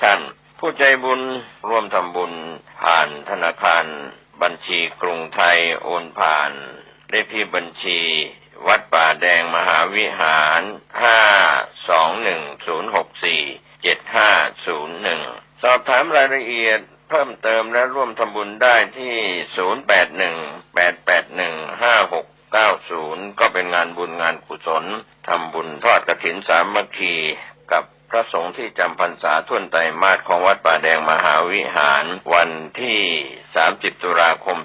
ท่านผู้ใจบุญร่วมทำบุญผ่านธนาคารบัญชีกรุงไทยโอนผ่านเลขที่บัญชีวัดป่าแดงมหาวิหาร521064750สอบถามรายละเอียดเพิ่มเติมและร่วมทำบุญได้ที่0818815690ก็เป็นงานบุญงานกุศลทำบุญทอดกฐินสามัคคีกับพระสงฆ์ที่จำพรรษาท่วนไตรมาสของวัดป่าแดงมหาวิหารวันที่30ตุลาคม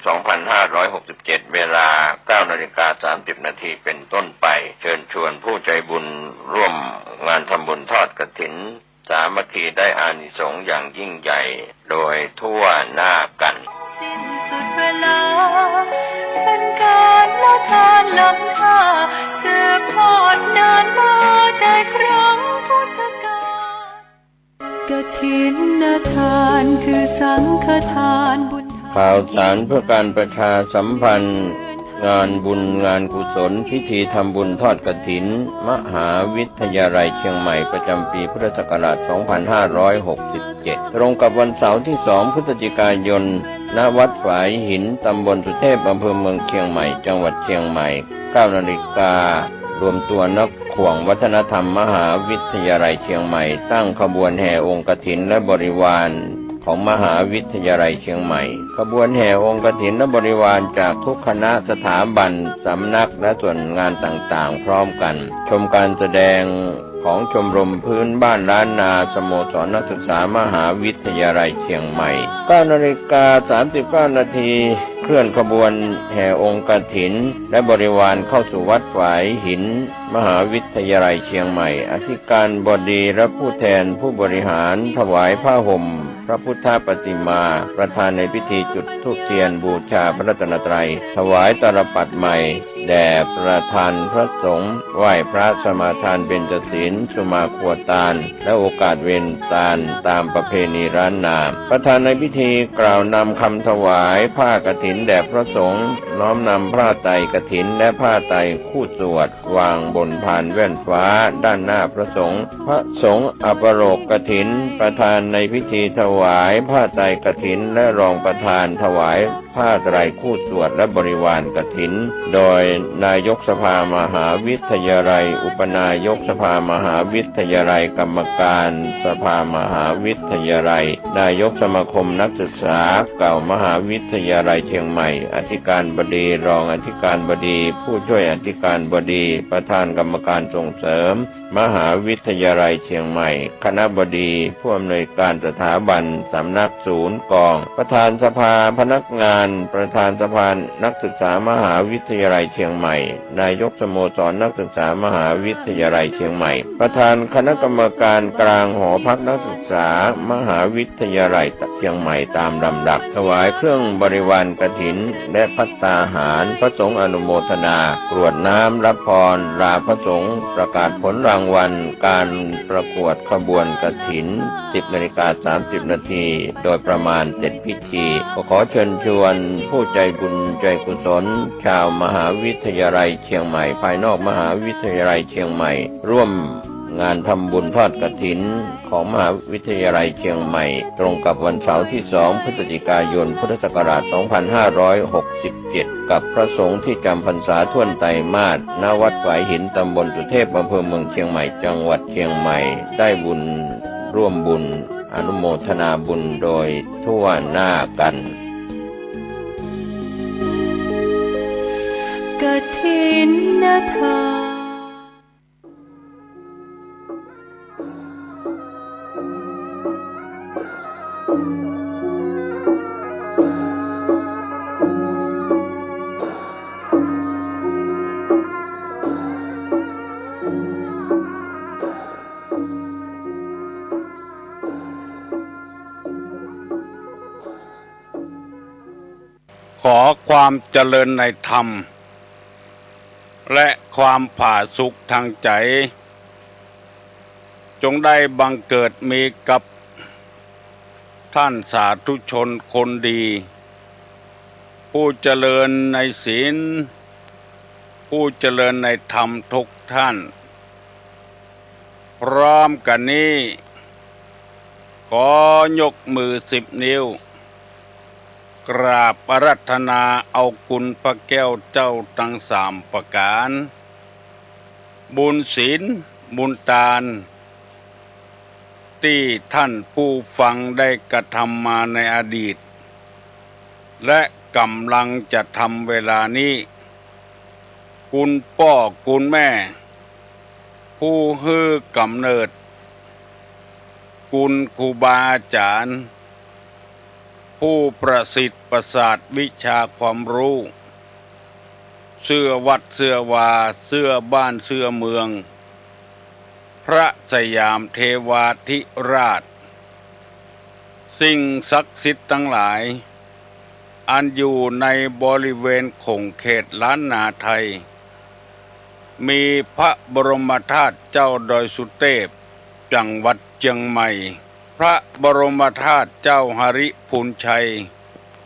2567เวลา 9:30 น.เป็นต้นไปเชิญชวนผู้ใจบุญร่วมงานทำบุญทอดกฐินสามัคคีได้อานิสงส์อย่างยิ่งใหญ่โดยทั่วหน้ากันสิ้นสุดเวลาเป็นการละทานล้ำค่าสืบทอดนานมาแต่ครั้งพุทธกาลกฐินทานคือสังฆทานบุญข่าวสารเพื่อการประชาสัมพันธ์งานบุญงานกุศลพิธีทำบุญทอดกฐินมหาวิทยาลัยเชียงใหม่ประจำปีพุทธศักราช 2567 ตรงกับวันเสาร์ที่ 2 พฤศจิกายน ณ วัดฝายหิน ตำบลสุเทพ อำเภอเมืองเชียงใหม่ จังหวัดเชียงใหม่ 9 นาฬิการวมตัวนักข่วงวัฒนธรรมมหาวิทยาลัยเชียงใหม่ตั้งขบวนแห่องค์กฐินและบริวารของมหาวิทยาลัยเชียงใหม่ขบวนแห่องค์กฐินและบริวารจากทุกคณะสถาบันสำนักและส่วนงานต่างๆพร้อมกันชมการแสดงของชมรมพื้นบ้านล้านนาสโมสรนักศึกษามหาวิทยาลัยเชียงใหม่ 9:39 น.เคลื่อนขบวนแห่องค์กฐินและบริวารเข้าสู่วัดฝายหินมหาวิทยาลัยเชียงใหม่อธิการบดีและผู้แทนผู้บริหารถวายผ้าห่มพระพุทธปฏิมาประธานในพิธีจุดธูปเทียนบูชาพระรัตนตรัยถวายตาลปัตรใหม่แด่ประธานพระสงฆ์ไหว้พระสมาทานเบญจศีลสุมาครัวตาลและโอกาสเวนตาลตามประเพณีล้านนาประธานในพิธีกล่าวนำคำถวายผ้ากฐินแด่พระสงฆ์น้อมนำผ้าไตรกฐินและผ้าไตรคู่สวดวางบนพานแว่นฟ้าด้านหน้าพระสงฆ์พระสงฆ์อัปโรกกฐินประธานในพิธีถวายผ้าไตรกฐินและรองประธานถวายผ้าไตรคู่สวดและบริวารกฐินโดยนายกสภามหาวิทยาลัยอุปนายกสภามหาวิทยาลัยกรรมการสภามหาวิทยาลัยนายกสมาคมนักศึกษาเก่ามหาวิทยาลัยเชียงใหม่อธิการบดีรองอธิการบดีผู้ช่วยอธิการบดีประธานกรรมการส่งเสริมมหาวิทยาลัยเชียงใหม่คณบดีผู้อำนวยการสถาบันสำนักศูนย์กองประธานสภาพนักงานประธานสภานักศึกษามหาวิทยาลัยเชียงใหม่นายกสโมสรนักศึกษามหาวิทยาลัยเชียงใหม่ประธานคณะกรรมการกลางหอพักนักศึกษามหาวิทยาลัยเชียงใหม่ตามลำดับถวายเครื่องบริวารกฐินและภัตตาหารพระสงฆ์อนุโมทนากรวดน้ำรับพรลาพระสงฆ์ประกาศผลรางวัลการประกวดขบวนกฐิน 10:30 น.โดยประมาณเสร็จพิธีขอเชิญชวนผู้ใจบุญใจกุศลชาวมหาวิทยาลัยเชียงใหม่ภายนอกมหาวิทยาลัยเชียงใหม่ร่วมงานทำบุญทอดกฐินของมหาวิทยาลัยเชียงใหม่ตรงกับวันเสาร์ที่ 2 พฤศจิกายน พุทธศักราช 2567 กับพระสงฆ์ที่จำพรรษาท่วนไตรมาสณ วัดฝายหิน ตำบลสุเทพ อำเภอเมืองเชียงใหม่ จังหวัดเชียงใหม่ได้บุญร่วมบุญอนุโมทนาบุญโดยทั่วหน้ากันกฐินทานขอความเจริญในธรรมและความผาสุกทางใจจงได้บังเกิดมีกับท่านสาธุชนคนดีผู้เจริญในศีลผู้เจริญในธรรมทุกท่านพร้อมกันนี้ข ขอยกมือ10 นิ้วกราบอารัธนาเอาคุณพระแก้วเจ้าทั้ง3 ประการบุญศีลบุญทานที่ท่านผู้ฟังได้กระทำมาในอดีตและกำลังจะทำเวลานี้คุณพ่อคุณแม่ผู้ให้กำเนิดคุณครูบาอาจารย์ผู้ประสิทธิ์ประสาทวิชาความรู้เสื้อวัดเสื้อวาเสื้อบ้านเสื้อเมืองพระสยามเทวาธิราชสิ่งศักดิ์สิทธิ์ทั้งหลายอันอยู่ในบริเวณขงเขตล้านนาไทยมีพระบรมธาตุเจ้าดอยสุเทพจังหวัดเชียงใหม่พระบรมธาตุเจ้าหริพูนชัย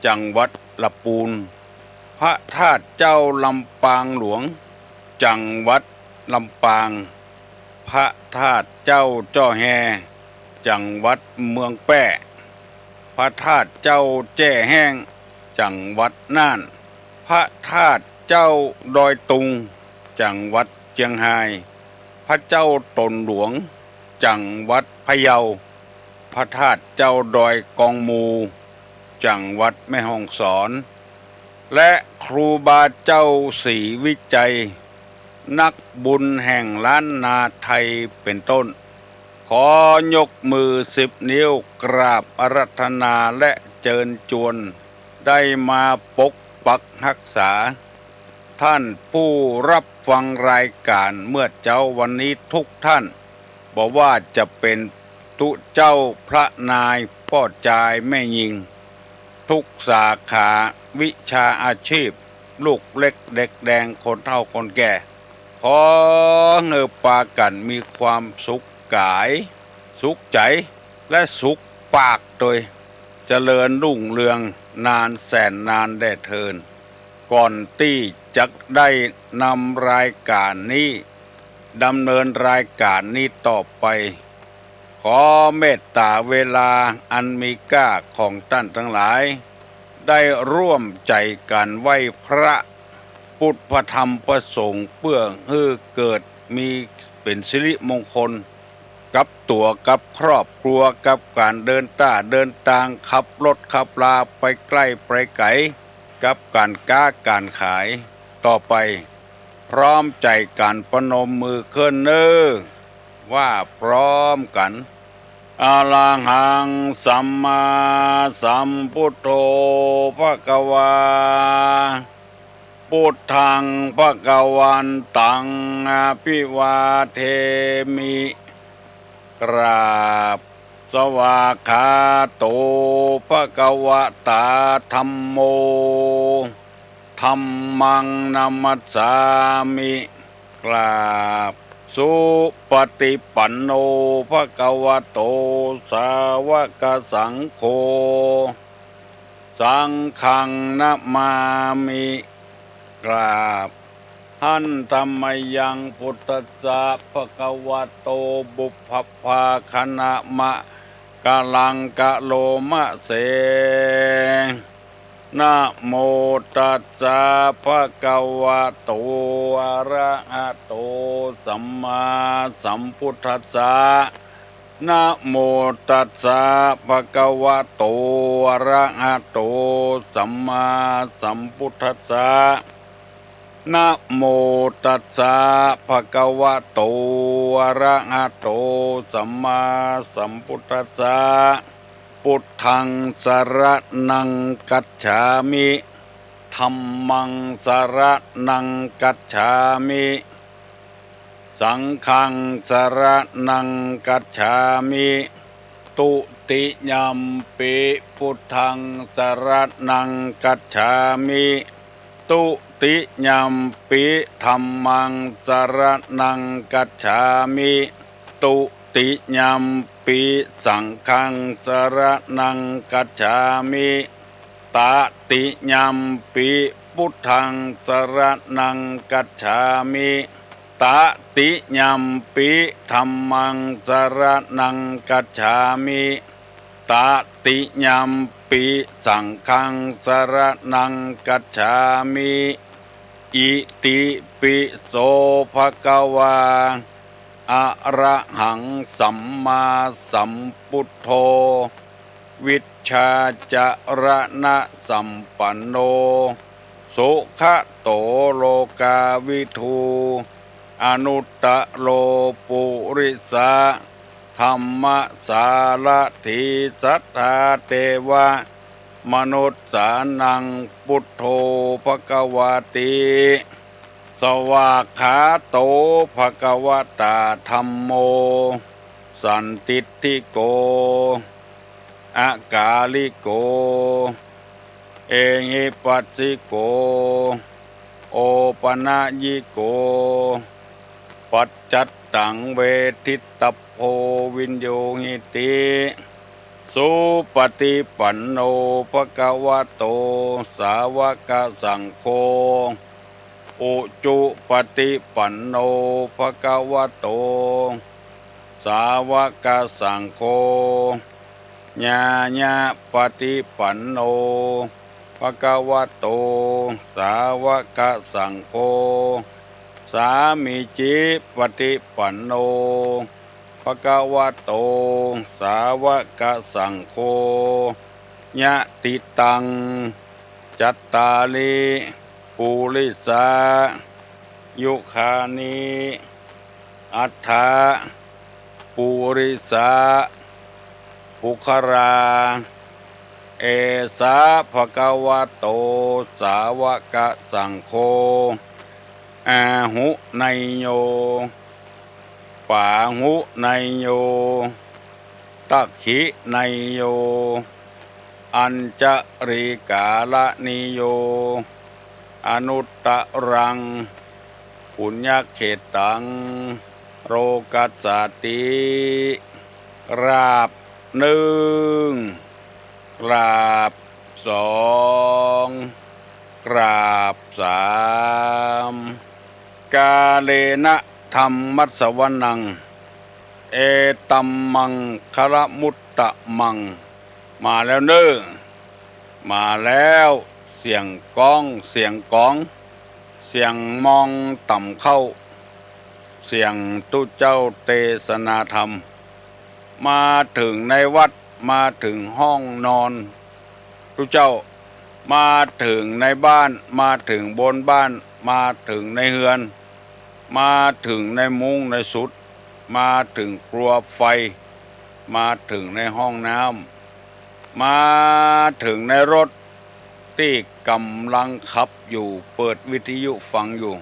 จังหวัดลำพูนพระธาตุเจ้าลำปางหลวงจังหวัดลำปางพระธาตุเจ้าจ้อแฮจังหวัดเมืองแป้พระธาตุเจ้าแจ้แห้งจังหวัดน่านพระธาตุเจ้าดอยตุงจังหวัดเชียงรายพระเจ้าตนหลวงจังหวัดพะเยาพระธาตุเจ้าดอยกองมูจังหวัดแม่ฮ่องสอนและครูบาเจ้าศรีวิจัยนักบุญแห่งล้านนาไทยเป็นต้นขอยกมือ10 นิ้วกราบอารัธนาและเชิญชวนได้มาปกปักรักษาท่านผู้รับฟังรายการเมื่อเจ้าวันนี้ทุกท่านบอกว่าจะเป็นตุเจ้าพระนายพ่อจายแม่ยิงทุกสาขาวิชาอาชีพลูกเล็กเด็กแดงคนเฒ่าคนแก่ขอเงือปากันมีความสุขกายสุขใจและสุขปากโดยเจริญรุ่งเรืองนานแสนนานได้เทินก่อนที่จะได้นำรายการนี้ดำเนินรายการนี้ต่อไปขอเมตตาเวลาอันมีค่าของท่านทั้งหลายได้ร่วมใจกันไหว้พระพุทธธรรมประสงค์เพื่อให้เกิดมีเป็นสิริมงคลกับตัวกับครอบครัวกับการเดินทางขับรถขับลาไปใกล้ไปไกลกับการค้าการขายต่อไปพร้อมใจกันประนมมือขึ้นเน้อว่าพร้อมกันอะระหังสัมมาสัมพุทโธภควาพุทธังภควันตังอภิวาเทมิกราบสวากขาโตภควตาธัมโมธัมมังนัมมัสสามิกราบสุปฏิปันโนภควโตสาวกสังโฆสังฆังนะมามิกราบหันธัมมยังพุทธัสสะภควโตบุพพาคณะมะกะลังกะโลมะเสนะโมตัสสะภะคะวะโตอะระหะโตสัมมาสัมพุทธัสสะนะโมตัสสะภะคะวะโตอะระหะโตสัมมาสัมพุทธัสสะนะโมตัสสะภะคะวะโตอะระหะโตสัมมาสัมพุทธัสสะพุทธังสรณังกัจฉามิธัมมังสรณังกัจฉามิสังฆังสรณังกัจฉามิตุติยัมปิพุทธังสรณังกัจฉามิตุติยัมปิธัมมังสรณังกัจฉามิตุติยัมปิสังฆังสรณังกัจฉามิตติยัมปิพุทธังสรณังกัจฉามิตติยัมปิธัมมังสรณังกัจฉามิต ตติยัมปิสังฆังสรณังกัจฉามิอิติปิโสภะคะวาอะระหังสัมมาสัมพุทโธวิชชาจารณะสัมปันโนสุขโตโลกาวิทูอนุตตโลปุริสะธรรมสารถิสัทธาเทวะมนุษย์สานังพุทโธภควาติสวากขาโตภควตาธัมโมสันติติโกอากาลิโกเอหิปัสสิโกโอปนะยิโกปัจจัตตังเวทิตพโพวินโยหิติสุปฏิปันโนภควโตสาวกสังโฆอุจุปฏิปันโนภควโตสาวกสังโฆญาญาปฏิปันโนภควโตสาวกสังโฆสามิจิปฏิปันโนภควโตสาวกสังโฆญะติตังจัตตาลิปุริสายุคานิอัฏฐาปุริสาปุคราเอสาภควโตสาวกสังโฆอาหุไนโยปาหุไนโยตักขิไนโยอัญจริกาลนิโยอนุตตรังปุญญเขตังโรกัสสติราบหนึ่งกราบสองกราบสามกาเลนะธรรมัสสวนังเอตัมมังคารมุตตะมังมาแล้วเน้อมาแล้วเสียงก้องเสียงก้องเสียงมองต่ำเข้าเสียงตุเจ้าเทศนาธรรมมาถึงในวัดมาถึงห้องนอนตุเจ้ามาถึงในบ้านมาถึงบนบ้านมาถึงในเฮือนมาถึงในมุ้งในสุดมาถึงครัวไฟมาถึงในห้องน้ำมาถึงในรถที่กำลังขับอยู่เปิดวิทยุฟังอยู่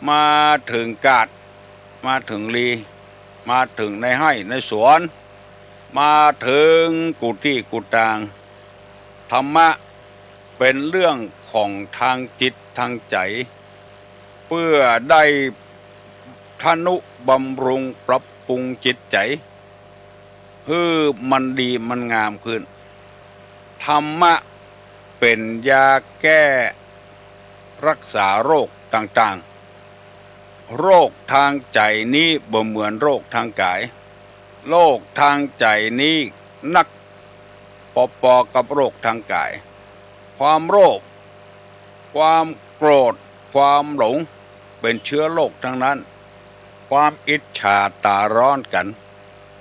มาถึงกาดมาถึงลีมาถึงในไร่ในสวนมาถึงกุฏิกุฏางธรรมะเป็นเรื่องของทางจิตทางใจเพื่อได้ทนุบำรุงปรับปรุงจิตใจเพื่อมันดีมันงามขึ้นธรรมะเป็นยาแก้รักษาโรคต่างๆโรคทางใจนี้บ่เหมือนโรคทางกายโรคทางใจนี้นักปอกับโรคทางกายความโลภความโกรธความหลงเป็นเชื้อโรคทั้งนั้นความอิจฉาตาร้อนกัน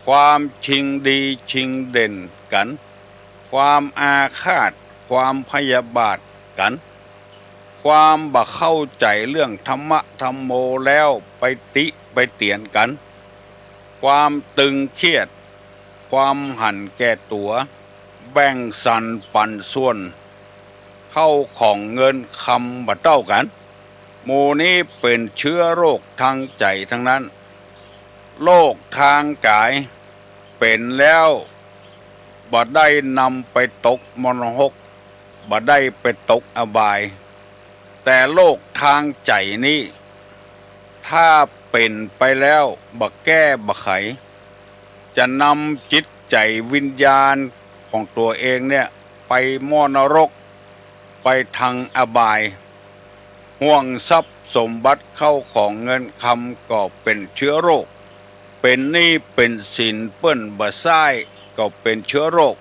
ความชิงดีชิงเด่นกันความอาฆาตความพยาบาทกันความบ่เข้าใจเรื่องธรรมะธรรมโมแล้วไปติไปเตียนกันความตึงเครียดความหั่นแก่ตัวแบ่งสันปันส่วนเข้าของเงินคำบ่เต้ากันหมู่นี้เป็นเชื้อโรคทางใจทั้งนั้นโรคทางกายเป็นแล้วบ่ได้นำไปตกมรณะบ่ได้ไปตกอบายแต่โรคทางใจนี้ถ้าเป็นไปแล้วบ่แก้บ่ไขจะนำจิตใจวิญญาณของตัวเองเนี่ยไปมรณรกไปทางอบายห่วงทรัพย์สมบัติเข้าของเงินคำก็เป็นเชื้อโรคเป็นหนี้เป็นสินเปิ้นบ่ซ้าย ก็เป็นเชื้อโรค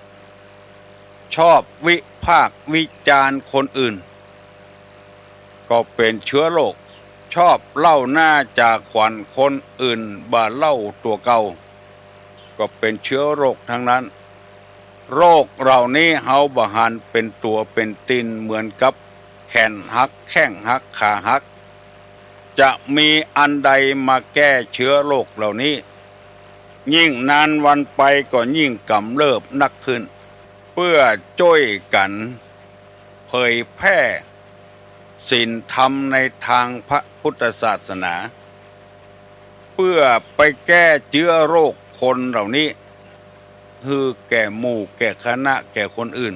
ชอบวิพากษ์วิจารณ์คนอื่นก็เป็นเชื้อโรคชอบเล่าหน้าจากขวัญคนอื่นบ่าเล่าตัวเก่าก็เป็นเชื้อโรคทั้งนั้นโรคเหล่านี้เฮาบ่หันเป็นตัวเป็นตินเหมือนกับแขนหักแข้งหักขาหักจะมีอันใดมาแก้เชื้อโรคเหล่านี้ยิ่งนานวันไปก็ยิ่งกำเริบนักขึ้นเพื่อช่วยกันเผยแพร่ศีลธรรมในทางพระพุทธศาสนาเพื่อไปแก้เชื้อโรคคนเหล่านี้คือแก่หมู่แก่คณะแก่คนอื่น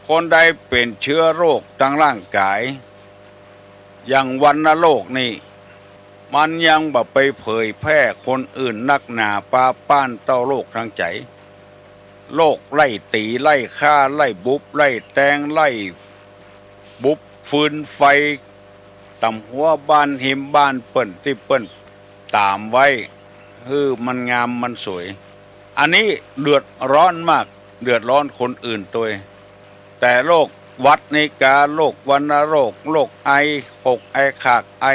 คนใดเป็นเชื้อโรคทางร่างกายอย่างวัณโรคนี่มันยังบ่ไปเผยแพร่คนอื่นนักหนาปาป้านเต้าโรคทางใจโรคไล่ตีไล่ฆ่าไล่บุบไล่แตงไล่บุบฟืนไฟต่ำหัวบ้านหิมบ้านเปิ้นที่เปิ้นตามไว้มันงามมันสวยอันนี้เดือดร้อนมากเดือดร้อนคนอื่นตัวแต่โรควัดในกาโรควัณโรคโรคไอหกไอขากไอ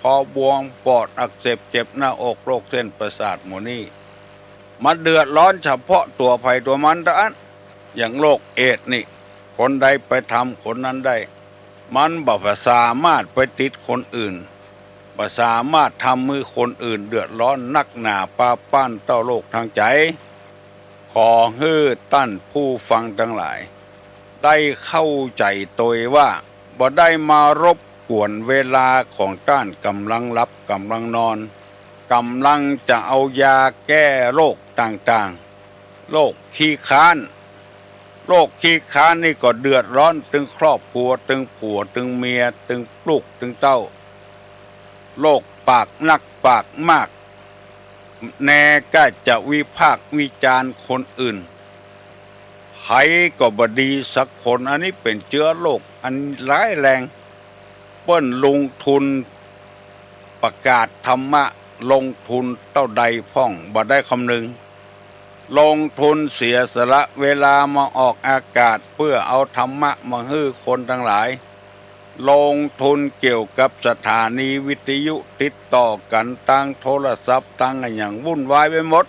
คอบวมปอดอักเสบเจ็บหน้าอกโรคเส้นประสาทหมดนี้มันเดือดร้อนเฉพาะตัวภัยตัวมันเท่านั้นอย่างโรคเอดส์นี่คนใดไปทำคนนั้นได้มันบ่สามารถไปติดคนอื่นบ่สามารถทำมือคนอื่นเดือดร้อนนักหนาปาป้านเต้าโรคทางใจขอให้ท่านผู้ฟังทั้งหลายได้เข้าใจตัวว่าบ่ได้มารบกวนเวลาของท่านกำลังหลับกำลังนอนกำลังจะเอายาแก้โรคต่างๆโรคขี้ค้านโรคขี้ค้านนี่ก็เดือดร้อนถึงครอบครัวถึงผัวถึงเมียถึงลูกถึงเต้าโรคปากนักปากมากแน่ก็จะวิพากษ์วิจารณ์คนอื่นใครก็บ่ดีสักคนอันนี้เป็นเชื้อโรคอันร้ายแรงเปิ้นลงทุนประกาศธรรมะลงทุนเท่าใดพ่องบ่ได้คำนึงลงทุนเสียสละเวลามาออกอากาศเพื่อเอาธรรมะมาให้คนทั้งหลายลงทุนเกี่ยวกับสถานีวิทยุติดต่อกันตั้งโทรศัพท์ตั้งอย่างวุ่นวายไปหมด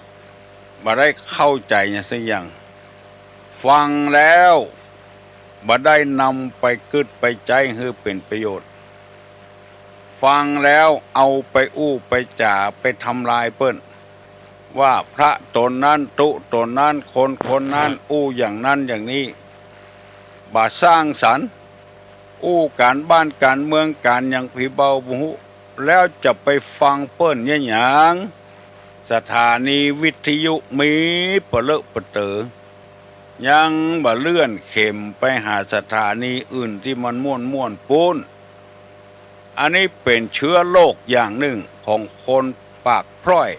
บ่ได้เข้าใจสักอย่างฟังแล้วบ่ได้นำไปกึดไปใจให้เป็นประโยชน์ฟังแล้วเอาไปอู้ไปจ่าไปทำลายเปิ้นว่าพระตนนั้นตุตนนั้นคนนั้นอู้อย่างนั้นอย่างนี้บ่สร้างสรรค์อู้การบ้านการเมืองการอย่างผีเบาบุหุแล้วจะไปฟังเปิ้นเนี่ยหยังสถานีวิทยุมีเปเลอะเปเตอยังบ่เลื่อนเข็มไปหาสถานีอื่นที่มันม่วนปูนอันนี้เป็นเชื้อโรคอย่างหนึ่งของคนปากพร่อย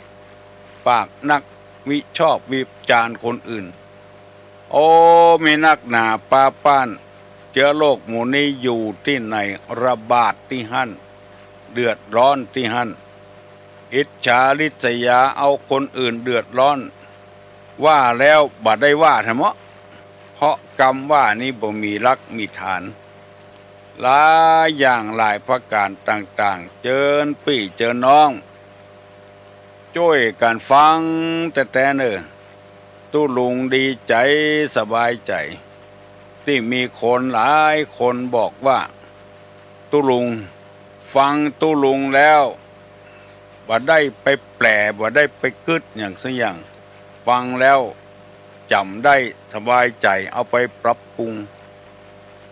ปากนักวิชอบวิจารณ์คนอื่นโอ้มีนักหนาปาป้านเชื้อโรคหมู่นี้อยู่ที่ไหนระบาดที่หั่นเดือดร้อนที่หั่นอิจฉาริษยาเอาคนอื่นเดือดร้อนว่าแล้วบ่ได้ว่าทำไมเพราะกรรมว่านี้บ่มีรักมีฐานหลายอย่างหลายประการต่างๆเจิญปี่เจิญน้องช่วยกันฟังแต่เนิ่นตู้ลุงดีใจสบายใจที่มีคนหลายคนบอกว่าตู้ลุงฟังตู้ลุงแล้วบ่ได้ไปแปลบ่ได้ไปกึดอย่างสักอย่างฟังแล้วจำได้สบายใจเอาไปปรับปรุง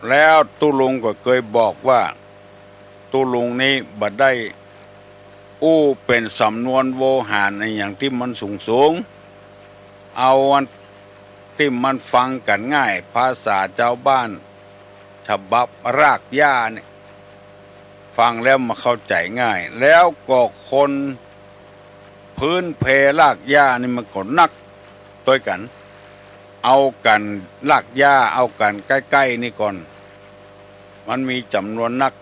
แล้วตู้ลุงก็เคยบอกว่าตู้ลุงนี้บ่ได้อู้เป็นสำนวนโวหารในอย่างที่มันสูงเอาอันที่มันฟังกันง่ายภาษาเจ้าบ้านฉบับรากหญ้าเนี่ยฟังแล้วมาเข้าใจง่ายแล้วก็คนพื้นเพรากหญ้านี่มันก็นักตัวกันเอากันรากหญ้าเอากันใกล้ๆนี่ก่อนมันมีจำนวนนัก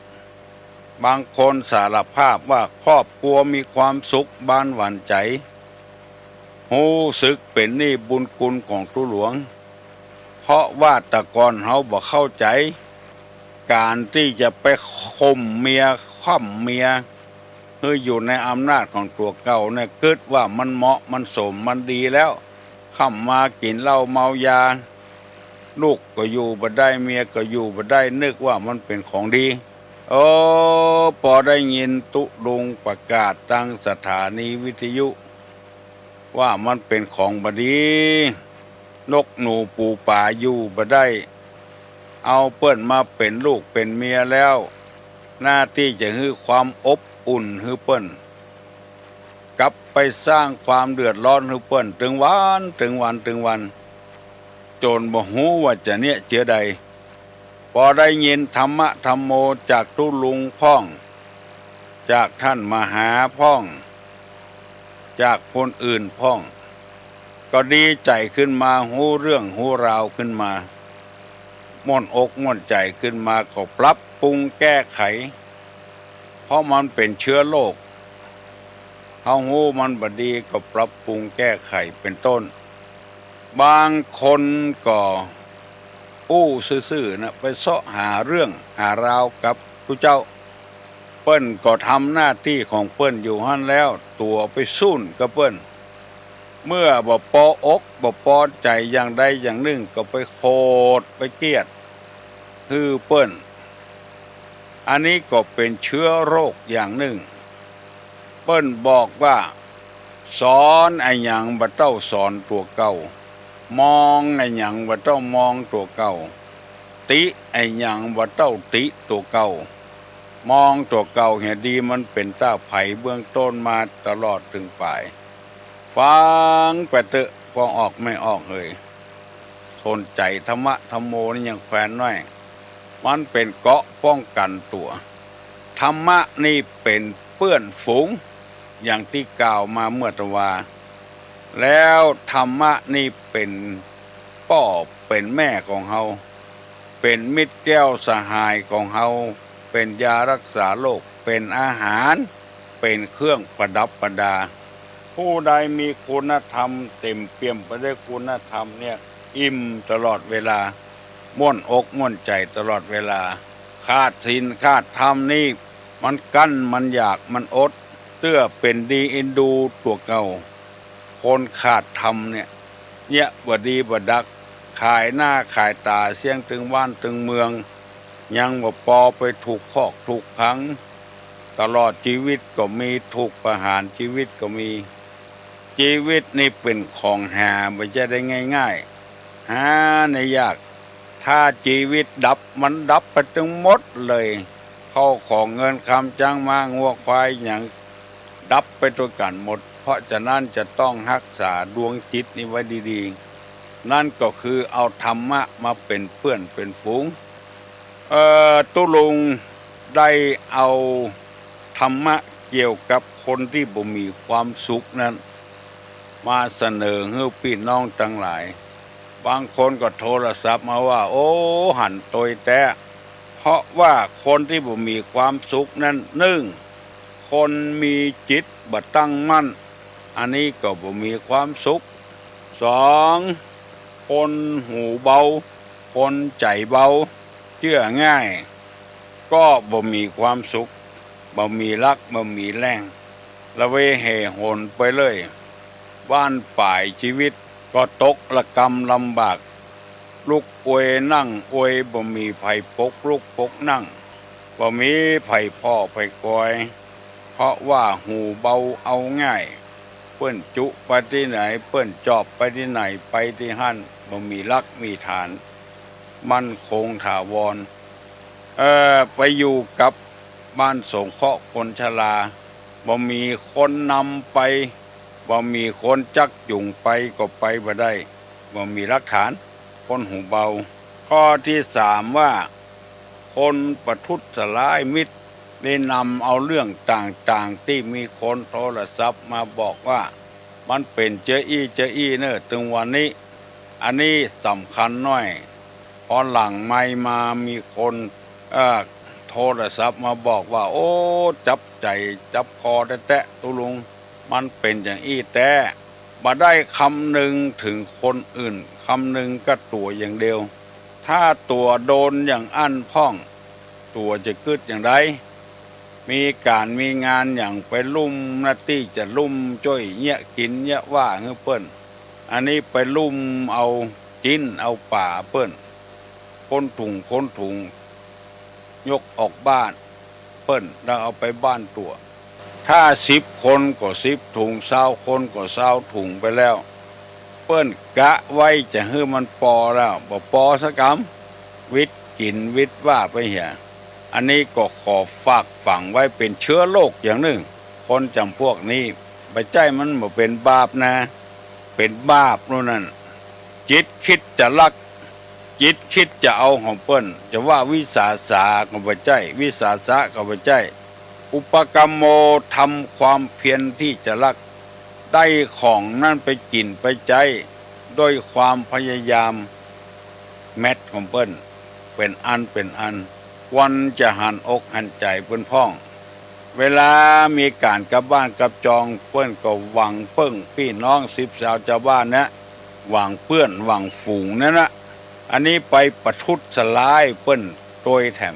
บางคนสารภาพว่าครอบครัวมีความสุขบ้านหวานใจโห รู้สึกเป็นหนี้บุญคุณของตุหลวงเพราะว่าแต่ก่อนเฮาบ่เข้าใจการที่จะไปข่มเมียค่ำเมียคืออยู่ในอำนาจของตัวเก่าเนี่ยคิดว่ามันเหมาะมันสมมันดีแล้วค่ำมากินเหล้าเมายาลูกก็อยู่บ่ได้เมียก็อยู่บ่ได้นึกว่ามันเป็นของดีโอ้พอได้ยินตุลุงประกาศตั้งสถานีวิทยุว่ามันเป็นของบดีนกหนูปูป่าอยู่บ่ได้เอาเปิ้นมาเป็นลูกเป็นเมียแล้วหน้าที่จะให้ความอบอุ่นให้เปิ้นกลับไปสร้างความเดือดร้อนให้เปิ้นถึงวันจนบ่ฮู้ว่าจะเนี่ยเจือใดพอได้ยินธรรมะธรรมโมจากตุลุงพ่องจากท่านมหาพ่องจากคนอื่นพ่องก็ดีใจขึ้นมาฮู้เรื่องฮู้ราวขึ้นมาม่วนอกม่วนใจขึ้นมาก็ปรับปรุงแก้ไขเพราะมันเป็นเชื้อโรคเฮาฮู้มันบ่ดีก็ปรับปรุงแก้ไขเป็นต้นบางคนก็อู้ซื่อๆนะไปเสาะหาเรื่องหาราวกับผู้เจ้าเปิ้นก็ทำหน้าที่ของเปิ้นอยู่หั่นแล้วตัวไปสู้กับเปิ้นเมื่อบ่พออกบ่พอใจอย่างใดอย่างหนึ่งก็ไปโคดไปเกลียดคือเปิ้นอันนี้ก็เป็นเชื้อโรคอย่างหนึ่งเปิ้นบอกว่าสอนไอ้หยังบ่เต้าสอนตัวเก่ามองไอ้หยังบ่เต้ามองตัวเก่าติไอ้หยังบ่เต้าติตัวเก่ามองตัวเก่าเห็นดีมันเป็นตาไผเบื้องต้นมาตลอดถึงปลายฟังไปเถอะพอออกไม่ออกเลยสนใจธรรมะธรรมโมนี่ยังแฟนน้อยมันเป็นเกราะป้องกันตัวธรรมะนี่เป็นเปื้อนฝูงอย่างที่กล่าวมาเมื่อตะวาแล้วธรรมะนี่เป็นพ่อเป็นแม่ของเฮาเป็นมิตรแก้วสหายของเฮาเป็นยารักษาโรคเป็นอาหารเป็นเครื่องประดับประดาผู้ใดมีคุณธรรมเต็มเปี่ยมไปด้วยคุณธรรมเนี่ยอิ่มตลอดเวลาม่วนอกม่วนใจตลอดเวลาขาดศีลขาดธรรมนี่มันกั้นมันอยากมันอดเตื้อเป็นดีอินดูตัวเก่าคนขาดธรรมเนี่ยบ่ดีบ่ดักขายหน้าขายตาเสียงถึงบ้านถึงเมืองยังบ่ปอไปถูกพอกถูกขังตลอดชีวิตก็มีถูกประหารชีวิตก็มีชีวิตนี่เป็นของหาไม่ใช่ได้ง่ายๆหาในยากถ้าชีวิตดับมันดับไปทั้งหมดเลยเข้าของเงินคำจ้างมางัวควายอย่างดับไปตัวกันหมดเพราะฉะนั้นจะต้องรักษาดวงจิตนี้ไว้ดีๆนั่นก็คือเอาธรรมะมาเป็นเพื่อนเป็นฝูงตุลุงได้เอาธรรมะเกี่ยวกับคนที่บ่มีความสุขนั้นมาเสนอให้พี่น้องทั้งหลายบางคนก็โทรศัพท์มาว่าโอ้หันตยแต่เพราะว่าคนที่บ่มีความสุขนั้นคนมีจิตบ่ตั้งมั่นอันนี้ก็บ่มีความสุข2คนหูเบาคนใจเบาเชื่อง่ายก็บ่มีความสุขบ่มีรักบ่มีแรงละเวเหหนไปเลยบ้านป่ายชีวิตก็ตกละกรรมลำบากลุกอวยนั่งอวยบ่มีไผปกลุกปกนั่งบ่มีไผพ่อไผกอยเพราะว่าหูเบาเอาง่ายเปิ้นจุไปที่ไหนเปิ้นจอบไปที่ไหนไปที่หั่นบ่มีรักมีฐานมั่นคงถาวรไปอยู่กับบ้านสงเคราะห์คนชราบ่มีคนนำไปบ่มีคนจักจุงไปก็ไปบ่ได้บ่มีหลักฐานคนหูเบาข้อที่3ว่าคนประทุษร้ายมิตรได้นำเอาเรื่องต่างๆที่มีคนโทรศัพท์มาบอกว่ามันเป็นเจอี้เนอะถึงวันนี้อันนี้สำคัญน้อยพอหลังไม่มามีคนโทรศัพท์มาบอกว่าโอ้จับใจจับคอแตะตุลุงมันเป็นอย่างอี้แต่บ บ่ได้คำหนึ่งถึงคนอื่นคำหนึ่งก็ตัวอย่างเดียวถ้าตัวโดนอย่างอั้นพ่องตัวจะกึดอย่างไรมีการมีงานอย่างไปลุ่มหน้าที่จะลุ่มจ้อยเงี้ยกินเงี้ยว่าเฮ้เปิ้นอันนี้ไปลุ่มเอากินเอาป่าเปิ้นคนถุงยกออกบ้านเปิ้นแล้วเอาไปบ้านตัวถ้า10 คนก็10 ถุง20 คนก็20 ถุงไปแล้วเปิ้นกะไว้จะให้มันปอแล้วบ่ปอสักกำวิทย์กินวิทย์ว่าไปเหี่ยอันนี้ก็ขอฝากฝังไว้เป็นเชื้อโรคอย่างหนึ่งคนจำพวกนี้ไปใจมันบ่เป็นบาปนะเป็นบาปนู่นนั่นจิตคิดจะลักจิตคิดจะเอาของเปิ้นจะว่าวิสาสะก็บ่ใจวิสาสะก็บ่ใจอุปกรรมโมทำความเพียรที่จะลักได้ของนั่นไปกินไปใจด้วยความพยายามแมทของเปิ้นเป็นอันวันจะหันอกหันใจเปิ้นพ้องเวลามีการกลับบ้านกลับจองเปิ้นก็หวังเปิ้งพี่น้อง10 สาวชาวบ้านนะหวังเพื่อนหวังฝูงนั่นนะอันนี้ไปประทุษลายเปิ้นโดยแถม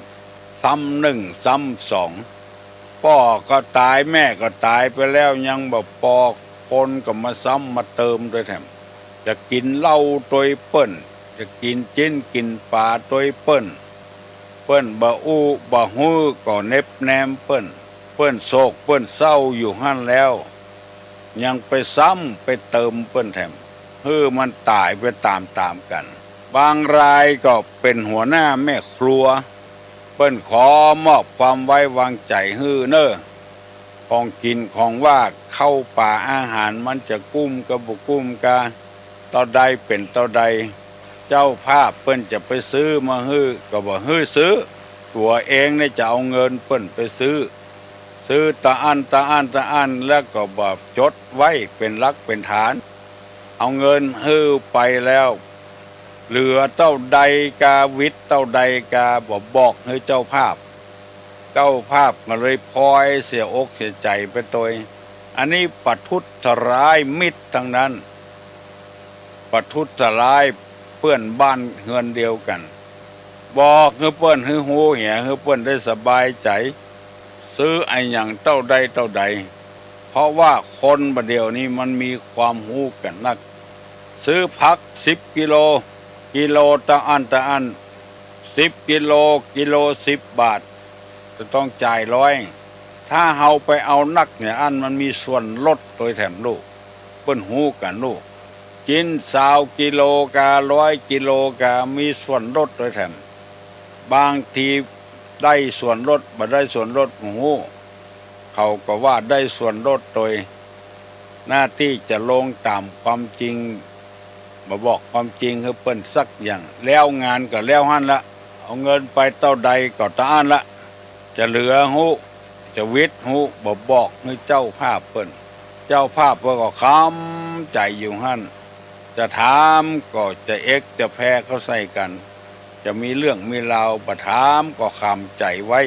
ซ้ำ1ซ้ำ2พ่อก็ตายแม่ก็ตายไปแล้วยังบ่พอคนก็มาซ้ำมาเติมโดยแถมจะกินเหล้าโดยเปิ้นจะกินจิ้นกินปลาโดยเปิ้นบ่อู้บ่ฮู้ก็เน็บแนมเปิ้นโศกเปิ้นเศร้าอยู่หั่นแล้วยังไปซ้ำไปเติมเปิ้นแถมมันตายไปตามกันบางรายก็เป็นหัวหน้าแม่ครัวเปิ้นขอมอบความไว้วางใจเน้อของกินของว่าเข้าป่าอาหารมันจะกุ้มกับบ่กุ้มกะเท่าใดเป็นเท่าใดเจ้าภาพเปิ้นจะไปซื้อมาก็บ่ซื้อตัวเองเนี่ยจะเอาเงินเปิ้นไปซื้อตะอันแล้วก็บ่จดไว้เป็นหลักเป็นฐานเอาเงินไปแล้วเหลือเท่าใดกาวิทย์เท่าใดกาบ่บอกให้เจ้าภาพก็เลยพลอยเสียอกเสียใจไปโดยอันนี้ประทุษร้ายมิตรทั้งนั้นประทุษร้ายเพื่อนบ้านเฮือนเดียวกันบอกให้เปิ้นให้ฮู้เหี่ยให้เปิ้นได้สบายใจซื้อไอ้หยังเท่าใดเพราะว่าคนบัดเดียวนี้มันมีความฮู้กันนักซื้อผัก10 กิโลตะอัน10 กิโล10 บาทจะต้องจ่าย100ถ้าเฮาไปเอานักเนี่ยอันมันมีส่วนลดโดยแถมลูกเปิ้นฮู้กันลูกกิน20 กิโลกา100 กิโลกามีส่วนลดโดยแถมบางทีได้ส่วนลดบ่ได้ส่วนลดฮู้เขาก็ว่าได้ส่วนลดโดยหน้าที่จะลงตามความจริงมาบอกความจริงให้เปิ้นสักอย่างแล้วงานก็แล้วหั่นละเอาเงินไปเท่าใดก็ตะอันละจะเหลือฮู้จะวิทย์ฮู้บ่บอกให้เจ้าภาพเปิ้นเจ้าภาพเพิ่นก็ค้ำใจอยู่หั่นจะถามก็จะจะแพ้เขาใส่กันจะมีเรื่องมีราวบ่ถามก็ค้ำใจไว้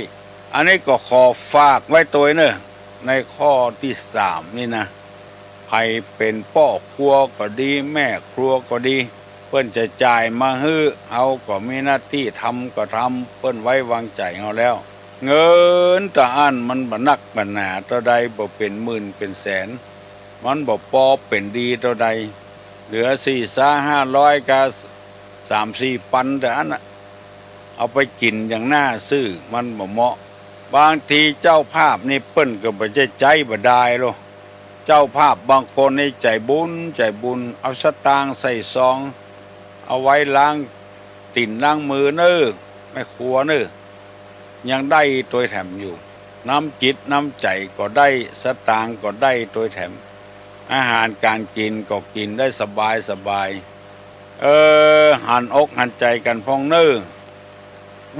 อันนี้ก็ขอฝากไว้ตัวเนอะในข้อที่3นี่นะใครเป็นพ่อครัวก็ดีแม่ครัวก็ดีเปิ้นจะจ่ายมาเอาก็มีหน้าที่ทำก็ทำเปิ้นไว้วางใจเอาแล้วเงินตะอันมันบ่นักบ่หนาเท่าใดบ่เป็นหมื่นเป็นแสนมันบ่พอเป็นดีเท่าใดเหลือ4-500กะ3-4 ปันแต่อันน่ะเอาไปกินอย่างน่าซื้อมันบ่เหมาะบางทีเจ้าภาพนี่เปิ้นก็บ่ใจบ่ได้หรอกเจ้าภาพบางคนนี่ใจบุญเอาสตางค์ใส่ซองเอาไว้ล้างตีนล้างมือเน้อแม่ครัวเน้อยังได้ตัวแถมอยู่น้ำจิตน้ำใจก็ได้สตางค์ก็ได้ตัวแถมอาหารการกินก็กินได้สบายหันอกหันใจกันพ้องเน้อ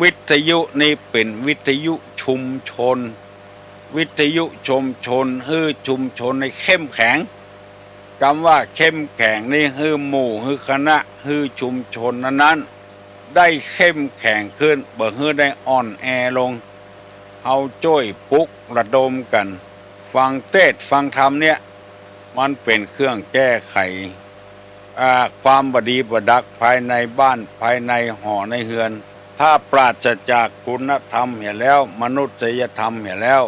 วิทยุนี่เป็นวิทยุชุมชนวิทยุชุมชนชุมชนในเข้มแข็งคำว่าเข้มแข็งนี่หมู่คณะชุมชนนั้นได้เข้มแข็งขึ้นบ่ได้อ่อนแอลงเอาจ้อยปลุกระดมกันฟังเทศน์ฟังธรรมเนี่ย มันเป็นเครื่องแก้ไขความบดีบดักภายในบ้านภายในหอในเฮือน ถ้าปราศจากคุณธรรมเห็นแล้วมนุษยธรรมเห็นแล้ว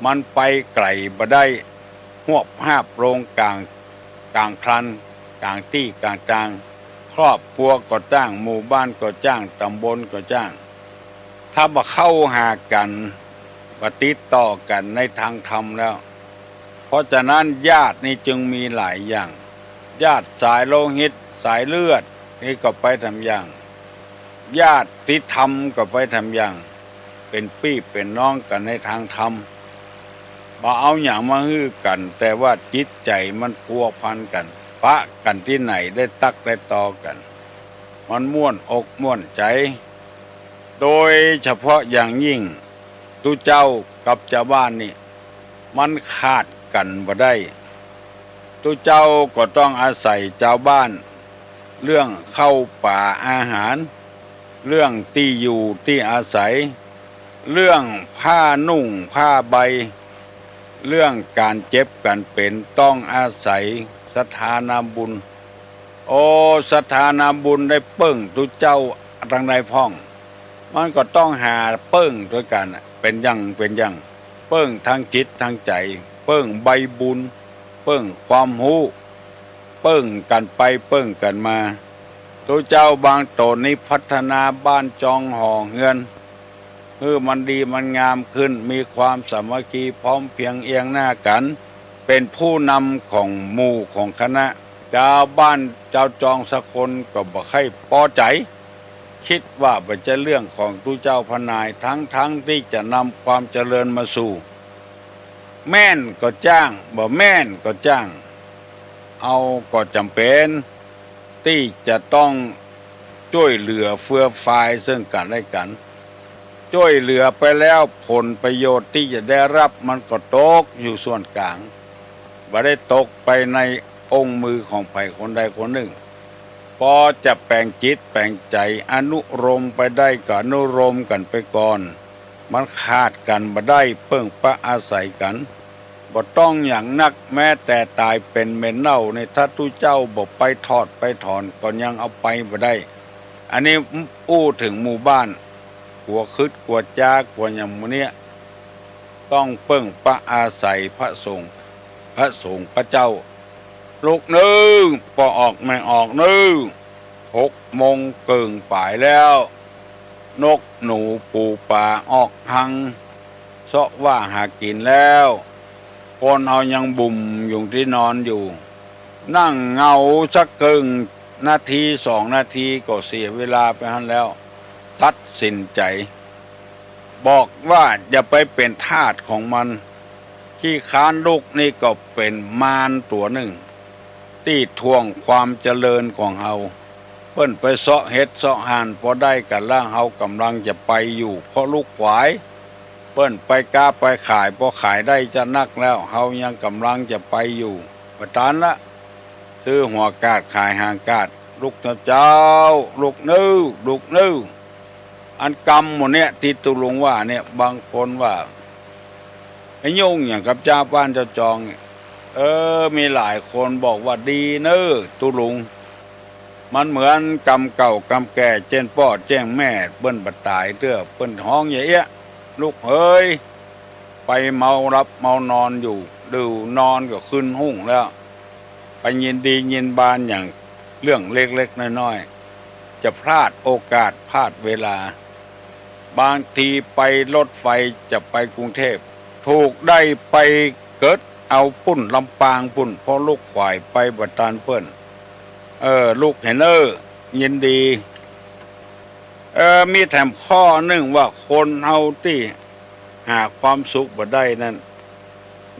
มันไปไกลบ่ได้หวบห้าบโรงกลางพลันกลางตี้กลางจางครอบครัวก็จ้างหมู่บ้านก็จ้างตำบลก็จ้างถ้าบ่เข้าหากันปฏิดต่อกันในทางธรรมแล้วเพราะฉะนั้นญาตินี่จึงมีหลายอย่างญาติสายโลหิตสายเลือดนี่ก็ไปทำอย่างญาติธรรมก็ไปทำอย่างเป็นพี่เป็นน้องกันในทางธรรมบ่เอาอย่างมาฮื้อกันแต่ว่าจิตใจมันพัวพันกันปะกันที่ไหนได้ตักได้ตอกันมันม่วนอกม่วนใจโดยเฉพาะอย่างยิ่งตุเจ้ากับชาวบ้านนี่มันขาดกันบ่ได้ตุเจ้าก็ต้องอาศัยชาวบ้านเรื่องเข้าป่าอาหารเรื่องที่อยู่ที่อาศัยเรื่องผ้านุ่งผ้าใบเรื่องการเจ็บกันเป็นต้องอาศัยสถานาบุญโอ้สถานาบุญได้เปิ้งตุเจ้าทางใดพ้องมันก็ต้องหาเปิ้งด้วยกันเป็นอย่างเปิ้งทางจิตทางใจเปิ้งใบบุญเปิ้งความรู้เปิ้งกันไปเปิ้งกันมาตุเจ้าบางตนนี้พัฒนาบ้านจองห่อเฮือนมันดีมันงามขึ้นมีความสามัคคีพร้อมเพียงเอียงหน้ากันเป็นผู้นำของหมู่ของคณะชาวบ้านเจ้าจองสักคนก็บ่ค่อยพอใจคิดว่าเป็นจะเรื่องของตุเจ้าพนายทั้งที่จะนำความเจริญมาสู่แม่นก็จ้างบ่แม่นก็จ้างเอาก็จำเป็นที่จะต้องช่วยเหลือเฟื่อฟายซึ่งกันและกันช่วยเหลือไปแล้วผลประโยชน์ที่จะได้รับมันก็ตกอยู่ส่วนกลางบ่ได้ตกไปในองค์มือของใครคนใดคนหนึ่งพอจะแปลงจิตแปลงใจอนุโลมไปได้ก็อนุโลมกันไปก่อนมันขาดกันบ่ได้เพิ่งปะอาศัยกันบ่ต้องอย่างนักแม้แต่ตายเป็นเม็นเน่าในถ้าตุเจ้าบ่ไปทอดไปถอนก็ยังเอาไปบ่ได้อันนี้อู้ถึงหมู่บ้านกลัวคึดกลัวจากลัวอย่างมื้อนี้ต้องเพิ่งปะอาศัยพระสงฆ์พระเจ้าลูกนึงพอออกไม่ออกนึง6 โมงเกิงป่ายแล้วนกหนูปูป่าออกหังเสาะว่าหากินแล้วคนเฮายังบุ่มอยู่ที่นอนอยู่นั่งเงาสักเกิงนาที2 นาทีก็เสียเวลาไปหันแล้วตัดสินใจบอกว่าอย่าไปเป็นทาสของมันขี้ค้านลูกนี่ก็เป็นมารตัวหนึ่งที่ทวงความเจริญของเฮาเปิ้นไปเสาะเฮ็ดเสาะหานพอได้กันล่างเฮากำลังจะไปอยู่เพราะลูกขวายเปิ้นไปกล้าไปขายพอขายได้จะนักแล้วเฮายังกำลังจะไปอยู่ประทานละซื้อหัวกาดขายหางกาดลูกเจ้าลูกนื้ออันกรรมหมดเนี่ยที่ตุลุงว่าเนี่ยบางคนว่าไอ้ยุ่งอย่างกับเจ้าบ้านเจ้าจองมีหลายคนบอกว่าดีเน้อตุลุงมันเหมือนกรรมเก่ากรรมแก่เจ้นพ่อแจ้งแม่เปิ้นบัดตายเตื้อเปิ้นห้องอย่างเอี้ยลูกเฮ้ยไปเมารับเมานอนอยู่ดูนอนก็ขึ้นหุ่งแล้วไปยินดียินบานอย่างเรื่องเล็กๆน้อยๆจะพลาดโอกาสพลาดเวลาบางทีไปรถไฟจะไปกรุงเทพถูกได้ไปเกิดเอาปุ่นลำปางปุ่นเพราะลูกขวายไปบัดตานเปิ้นลูกเห็นยินดีมีแถมข้อหนึ่งว่าคนเฮาที่หาความสุขบ่ได้นั้น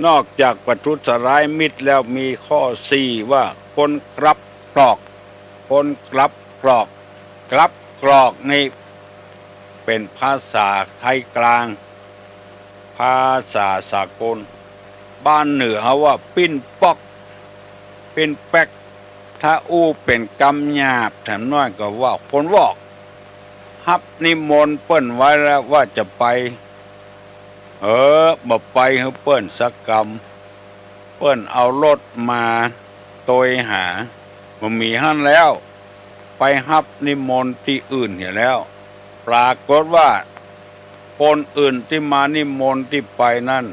นอกจากประทุษร้ายมิตรแล้วมีข้อ4ว่าคนกลับกรอกนี่เป็นภาษาไทยกลางภาษาสากลบ้านเหนือเขาว่าปิ้นป๊อกปิ้นแป๊กถ้าอู้เป็นกำหยาบแถมน้อยก็ว่าคนวอกฮับนิมนต์เปิ้นไว้แล้วว่าจะไปบ่ไปให้เปิ้นสักกรรม เปิ้นเอารถมาโตยหามันมีหั่นแล้ว ไปฮับนิมนต์ที่อื่นเห็นแล้ว ปรากฏว่าคนอื่นที่มานิมนต์ที่ไปนั่น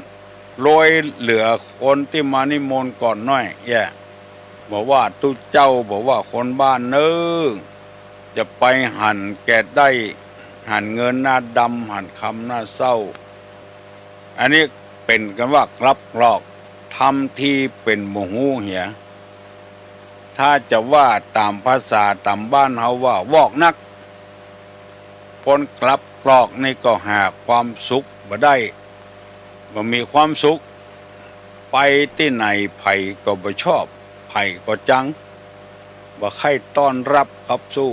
โรยเหลือคนที่มานิมนต์ก่อนน้อยแย่บอกว่าตุเจ้าบอกว่าคนบ้านเนึงจะไปหั่นแกได้หั่นเงินหน้าดำหั่นคำหน้าเศร้าอันนี้เป็นกันว่ากลับกรอกทำที่เป็นโมหูเหียถ้าจะว่าตามภาษาตามบ้านเฮาว่าวอกนักคนกลับกรอกนี่ก็หาความสุขบ่ได้บ่มีความสุขไปที่ไหนไผก็บ่ชอบไผก็จังบ่ใครต้อนรับครับสู้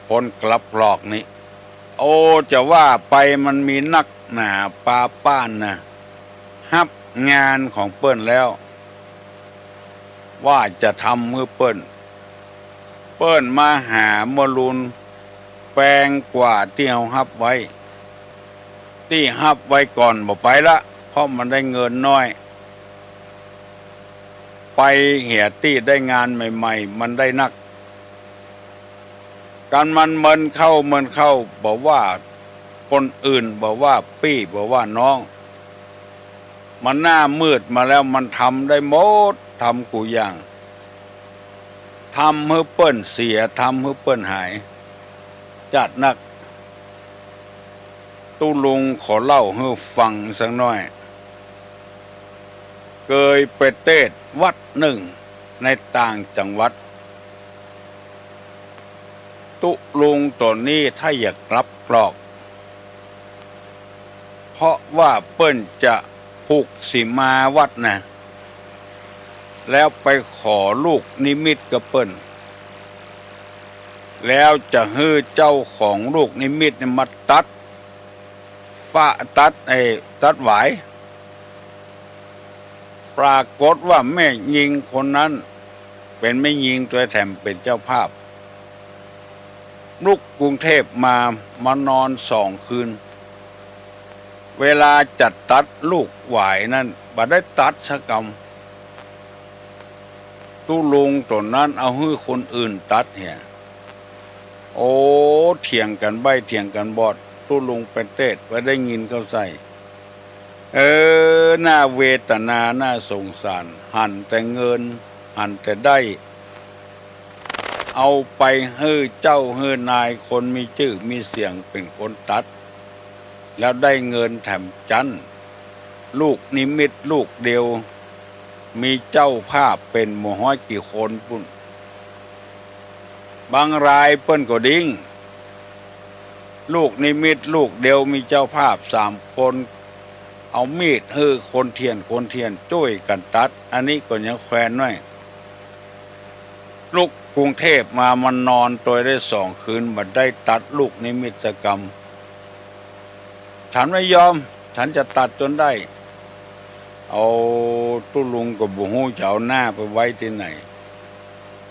คนกลับกรอกนี่โอ้จะว่าไปมันมีนักหนาปาป้านนะฮับงานของเปิ้นแล้วว่าจะทำมือเปิ้นมาหามลุนแปลงกว่าที่เฮาฮับไว้ที่ฮับไว้ก่อนบ่ไปละเพราะมันได้เงินน้อยไปเหียตี้ได้งานใหม่ๆมันได้นักการมันเมินเข้าบอกว่าคนอื่นบอกว่าปี้บอกว่าน้องมันหน้ามืดมาแล้วมันทำได้หมดทำกูอย่างทำให้เปิ้นเสียทำให้เปิ้นหายจัดนักตู้ลุงขอเล่าให้ฟังสักหน่อยเคยไปเทศน์วัดหนึ่งในต่างจังหวัดตุลุงตัวนี้ถ้าอยากกลับกรอกเพราะว่าเปิ้นจะผูกสิมาวัดนะแล้วไปขอลูกนิมิตกับเปิ้นแล้วจะให้เจ้าของลูกนิมิตมาตัดตัดหวายปรากฏว่าแม่ยิงคนนั้นเป็นแม่ยิงตัวแถมเป็นเจ้าภาพลูกกรุงเทพมานอน2 คืนเวลาจัดตัดลูกหวายนั่นบ่ได้ตัดสักกำตู้ลุงตัวนั้นเอาให้คนอื่นตัดเหี่ยโอ้เถียงกันใบเถียงกันบอดตู้ลุงเป็นเทศไปได้ยินเขาใส่น่าเวทนาน่าสงสารหั่นแต่เงินหั่นแต่ได้เอาไปให้เจ้าให้นายคนมีชื่อมีเสียงเป็นคนตัดแล้วได้เงินแถมจันลูกนิมิตลูกเดียวมีเจ้าภาพเป็นหมู่ห้อยกี่คนปุ่นบางรายเปิ้นก็ดิ้งลูกนิมิตลูกเดียวมีเจ้าภาพ3 คนเอามีดให้คนเทียนช่วยกันตัดอันนี้ก็ยังแควนหน่อยลูกกรุงเทพมันนอนตัวได้2 คืนบัดได้ตัดลูกนิมิตกรรมฉันไม่ยอมฉันจะตัดจนได้เอาตู้ลุงกับบุหูจะเอาหน้าไปไว้ที่ไหน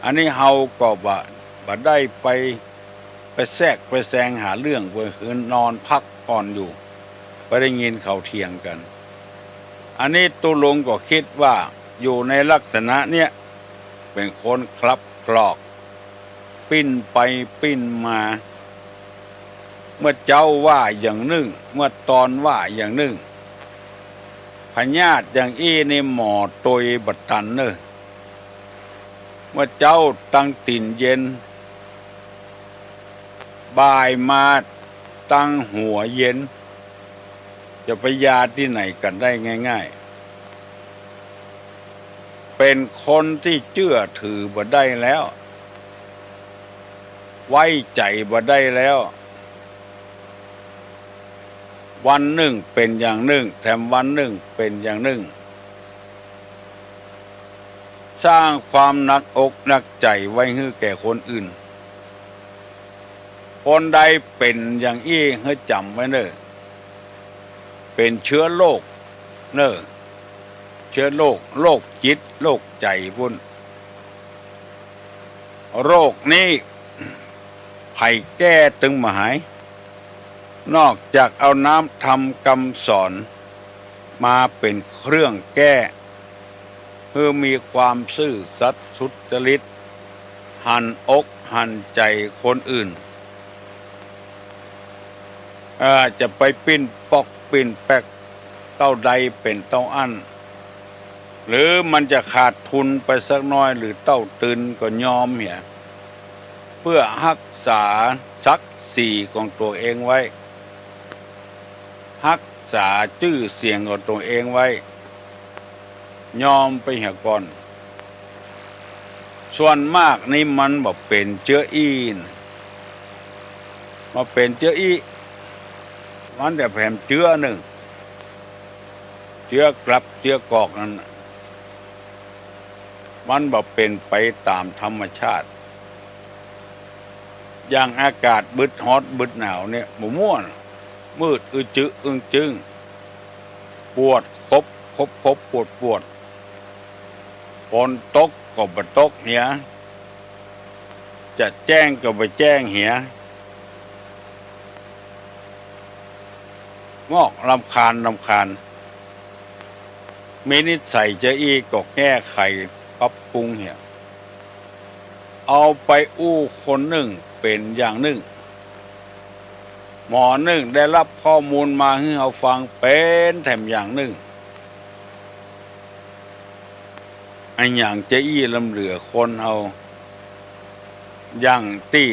อันนี้เฮาก็บ่ได้ไปแทรกไปแซงหาเรื่องเพื่อคืนนอนพักผ่อนอยู่ไปได้ยินเขาเถียงกันอันนี้ตู้ลุงก็คิดว่าอยู่ในลักษณะเนี้ยเป็นคนคลับกรอกปิ้นไปปิ้นมาเมื่อเจ้าว่าอย่างหนึ่งเมื่อตอนว่าอย่างหนึ่งพญาติอย่างในหมอตยบัดตันเนอเมื่อเจ้าตั้งติ่นเย็นบ่ายมาตั้งหัวเย็นจะไปยาที่ไหนกันได้ง่ายๆเป็นคนที่เชื่อถือบ่ได้แล้วไว้ใจบ่ได้แล้ววันหนึ่งเป็นอย่างหนึ่งแถมวันหนึ่งเป็นอย่างหนึ่งสร้างความหนักอกหนักใจไว้ให้แก่คนอื่นคนใดเป็นอย่างอี้ให้จำไว้เนอะเป็นเชื้อโรคเนอะเชื้อโรคจิตโรคใจพุ่นโรคนี้ไผ่แก้ตึงมาหายนอกจากเอาน้ำทำกำสอน มาเป็นเครื่องแก้เพื่อมีความซื่อสัตย์สุจริตหันอกหันใจคนอื่นจะไปปิ้นปอกปิ้นแปกเต้าใดเป็นเต้าอั้นหรือมันจะขาดทุนไปสักน้อยหรือเต้าตื่นก็ยอมเหี่ยเพื่อรักษาศักดิ์ศรีของตัวเองไว้รักษาชื่อเสียงของตัวเองไว้ยอมไปเหี่ยก่อนส่วนมากนี่มันบอกเป็นเชื้ออีนมาเป็นเชื้ออีมันแต่แผ่นเชื้อหนึ่งเชื้อกลับเชื้อกอกนั้นมันบอกเป็นไปตามธรรมชาติอย่างอากาศบึดฮอตบึดหนาวเนี่ยหมู่ม่วนมืดจึจึงปวดคบปวดฝนตกก็บ่ตกเหียจะแจ้งก็บ่แจ้งเหียงอกรำคาญมีนิสัยจะอีก็แก้ไขปรับปรุงเหียเอาไปอู้คนหนึ่งเป็นอย่างหนึ่งหมอหนึ่งได้รับข้อมูลมาให้เราฟังเป็นแถมอย่างหนึ่งอันอย่างจะอี้ลำเหลือคนเอาอย่างที่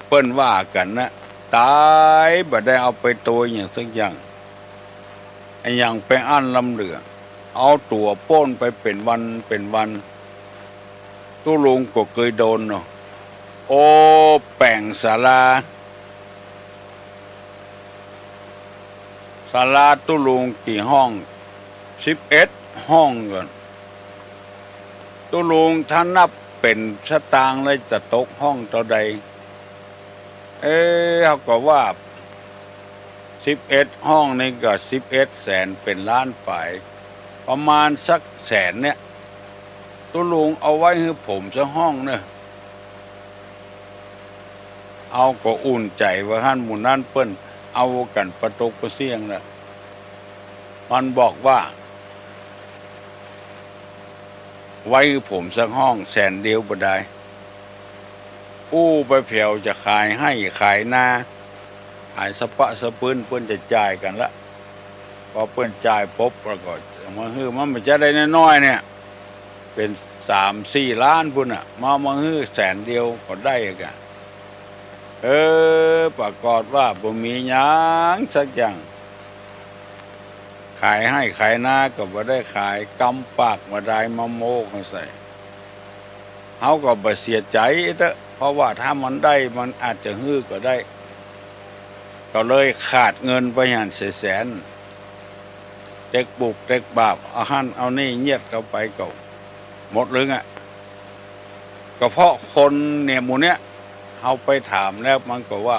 เปิ้นว่ากันนะตายบ่ได้เอาไปตัวอย่างสักอย่างอันอย่างไปอั้นลำเหลือเอาตัวโป้นไปเป็นวันตู้ลุงก็เคยโดนเนาะโอ้แป่งศาลาตู้ลุงกี่ห้อง11 ห้องก่อนตู้ลุงท่านนับเป็นสตางค์เลยจะตกห้องต่อใดเขาก็ว่า11 ห้องนี่ก็11 แสนเป็นล้านฝ่ายประมาณสักแสนเนี่ยตู้ลุงเอาไว้ให้ผมสักห้องเนอะเอาก็อุ่นใจว่าท่านหมู่นั้นเปิ้นเอากันประตกประเสียงนะมันบอกว่าไว้ผมสักห้องแสนเดียวบ่ได้อู้ไปเผียวจะขายให้ขายหน้าขายสปะสะปืนเปิ้นจะจ่ายกันละพอเปิ้นจ่ายปุ๊บแล้วก็มาฮื้อมันจะได้น้อยๆเนี่ยเป็น3-4 ล้านพุ่นน่ะมาฮื้อแสนเดียวก็ได้กันปรากฏว่าบ่มีหยังสักอย่างขายให้ขายหน้าก็บ่ได้ขายกำปากมาได้มาโมกใส่เฮาก็บ่เสียใจเด้อเพราะว่าถ้ามันได้มันอาจจะฮื้อก็ได้ก็เลยขาดเงินไปหันแสนเต็กบุกเต็กบาปเอาหั่นเอานี่เงียดเข้าไปก็หมดลึงอ่ะก็เพราะคนเนี่ยหมู่เนี้ยเอาไปถามแล้วมันก็ว่า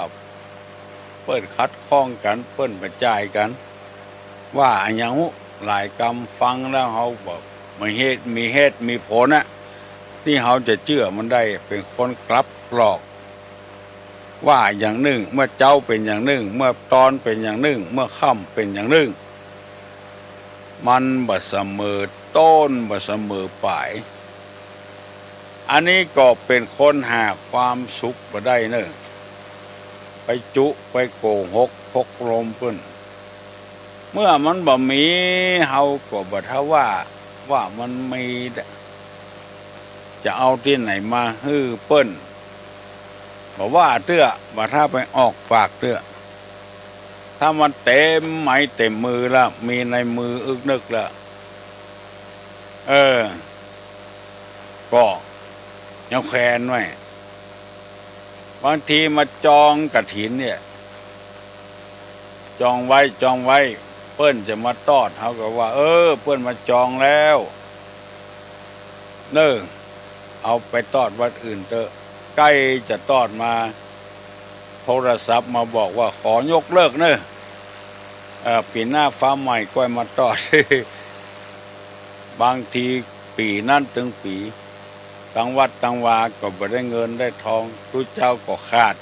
เปิ้นคัดข้องกันเปิ้นมาจ่ายกันว่าอันยังหลายกรรมฟังแล้วเขาบอกมีเหตุมีผลนะที่เขาจะเชื่อมันได้เป็นคนกลับกรอกว่าอย่างหนึ่งเมื่อเจ้าเป็นอย่างหนึ่งเมื่อตอนเป็นอย่างหนึ่งเมื่อค่ำเป็นอย่างหนึ่งมันบ่เสมอต้นบ่เสมอปลายอันนี้ก็เป็นคนหาความสุขบ่ได้เนอะไปจุไปโกหกพกลมเพิ่นเมื่อมันบ่มีเฮาก็บ่ท้าว่ามันมีจะเอาที่ไหนมาฮื้อเปิ้นบ่ว่าเตื้อบ่ถ้าไปออกปากเตื้อถ้ามันเต็มไม้เต็มมือแล้วมีในมืออึกนึกแล้วก็ยังแขวนไว้บางทีมาจองกฐินเนี่ยจองไว้เปิ้นจะมาตอดเขาก็ว่าเปิ้นมาจองแล้วเอาไปตอดวัดอื่นเถอะใกล้จะตอดมาโทรศัพท์มาบอกว่าขอยกเลิกปีหน้าฟ้าใหม่ก็มาตอด บางทีปีนั้นถึงปีตั้งวัดตั้งวาก็บ่ได้เงินได้ทองทุกเจ้าก็ขาด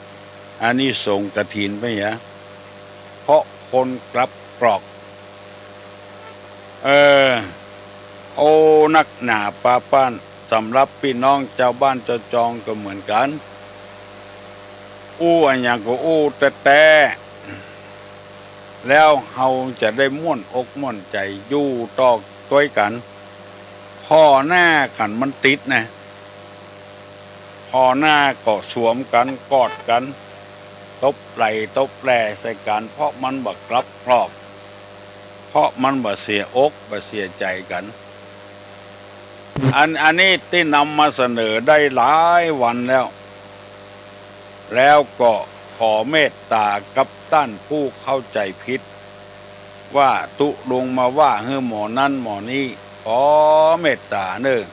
อันนี้ส่งกฐินไปเพราะคนกลับกรอก เออโอ้นักหนาป้าป้านสำหรับพี่น้องเจ้าบ้านเจ้าจองก็เหมือนกันอันอย่างก็แต่แล้วเฮาจะได้ม่วนอกม่วนใจอยู่ต่อด้วยกันพ่อหน้ากันมันติดนะพ่อหน้าก็สวมกันกอดกันตบไหล่ตบแลใส่กันเพราะมันบ่กลับกรอกเพราะมันบ่เสียอกบ่เสียใจกันอันนี้ที่นำมาเสนอได้หลายวันแล้วก็ขอเมตตากับท่านผู้เข้าใจผิดว่าตุลงมาว่าเฮ้อหมอนั่นหมอนี้ขอเมตตาเนอ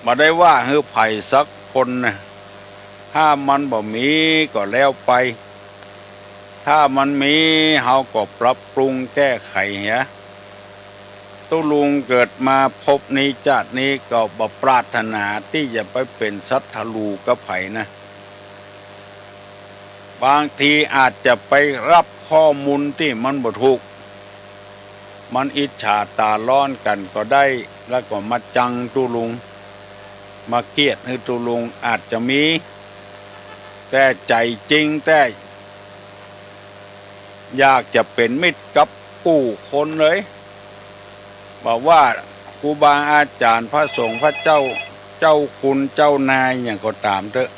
มาได้ว่าเฮ้อไผ่สักคนนะถ้ามันบ่มีก็แล้วไปถ้ามันมีเฮาก็ปรับปรุงแก้ไขเหียตุลุงเกิดมาพบนี้ชาตินี้ก็บ่ปรารถนาที่จะไปเป็นสัตว์ลูกับไผนะบางทีอาจจะไปรับข้อมูลที่มันบ่ถูกมันอิจฉาตาร้อนกันก็ได้แล้วก็มาจังตุลุงมาเกลียดให้ตุลุงอาจจะมีแต่ใจจริงแต่อยากจะเป็นมิตรกับผู้คนเลยบอกว่าครูบาอาจารย์พระสงฆ์พระเจ้าคุณเจ้านายอย่างก็ตามเถอะ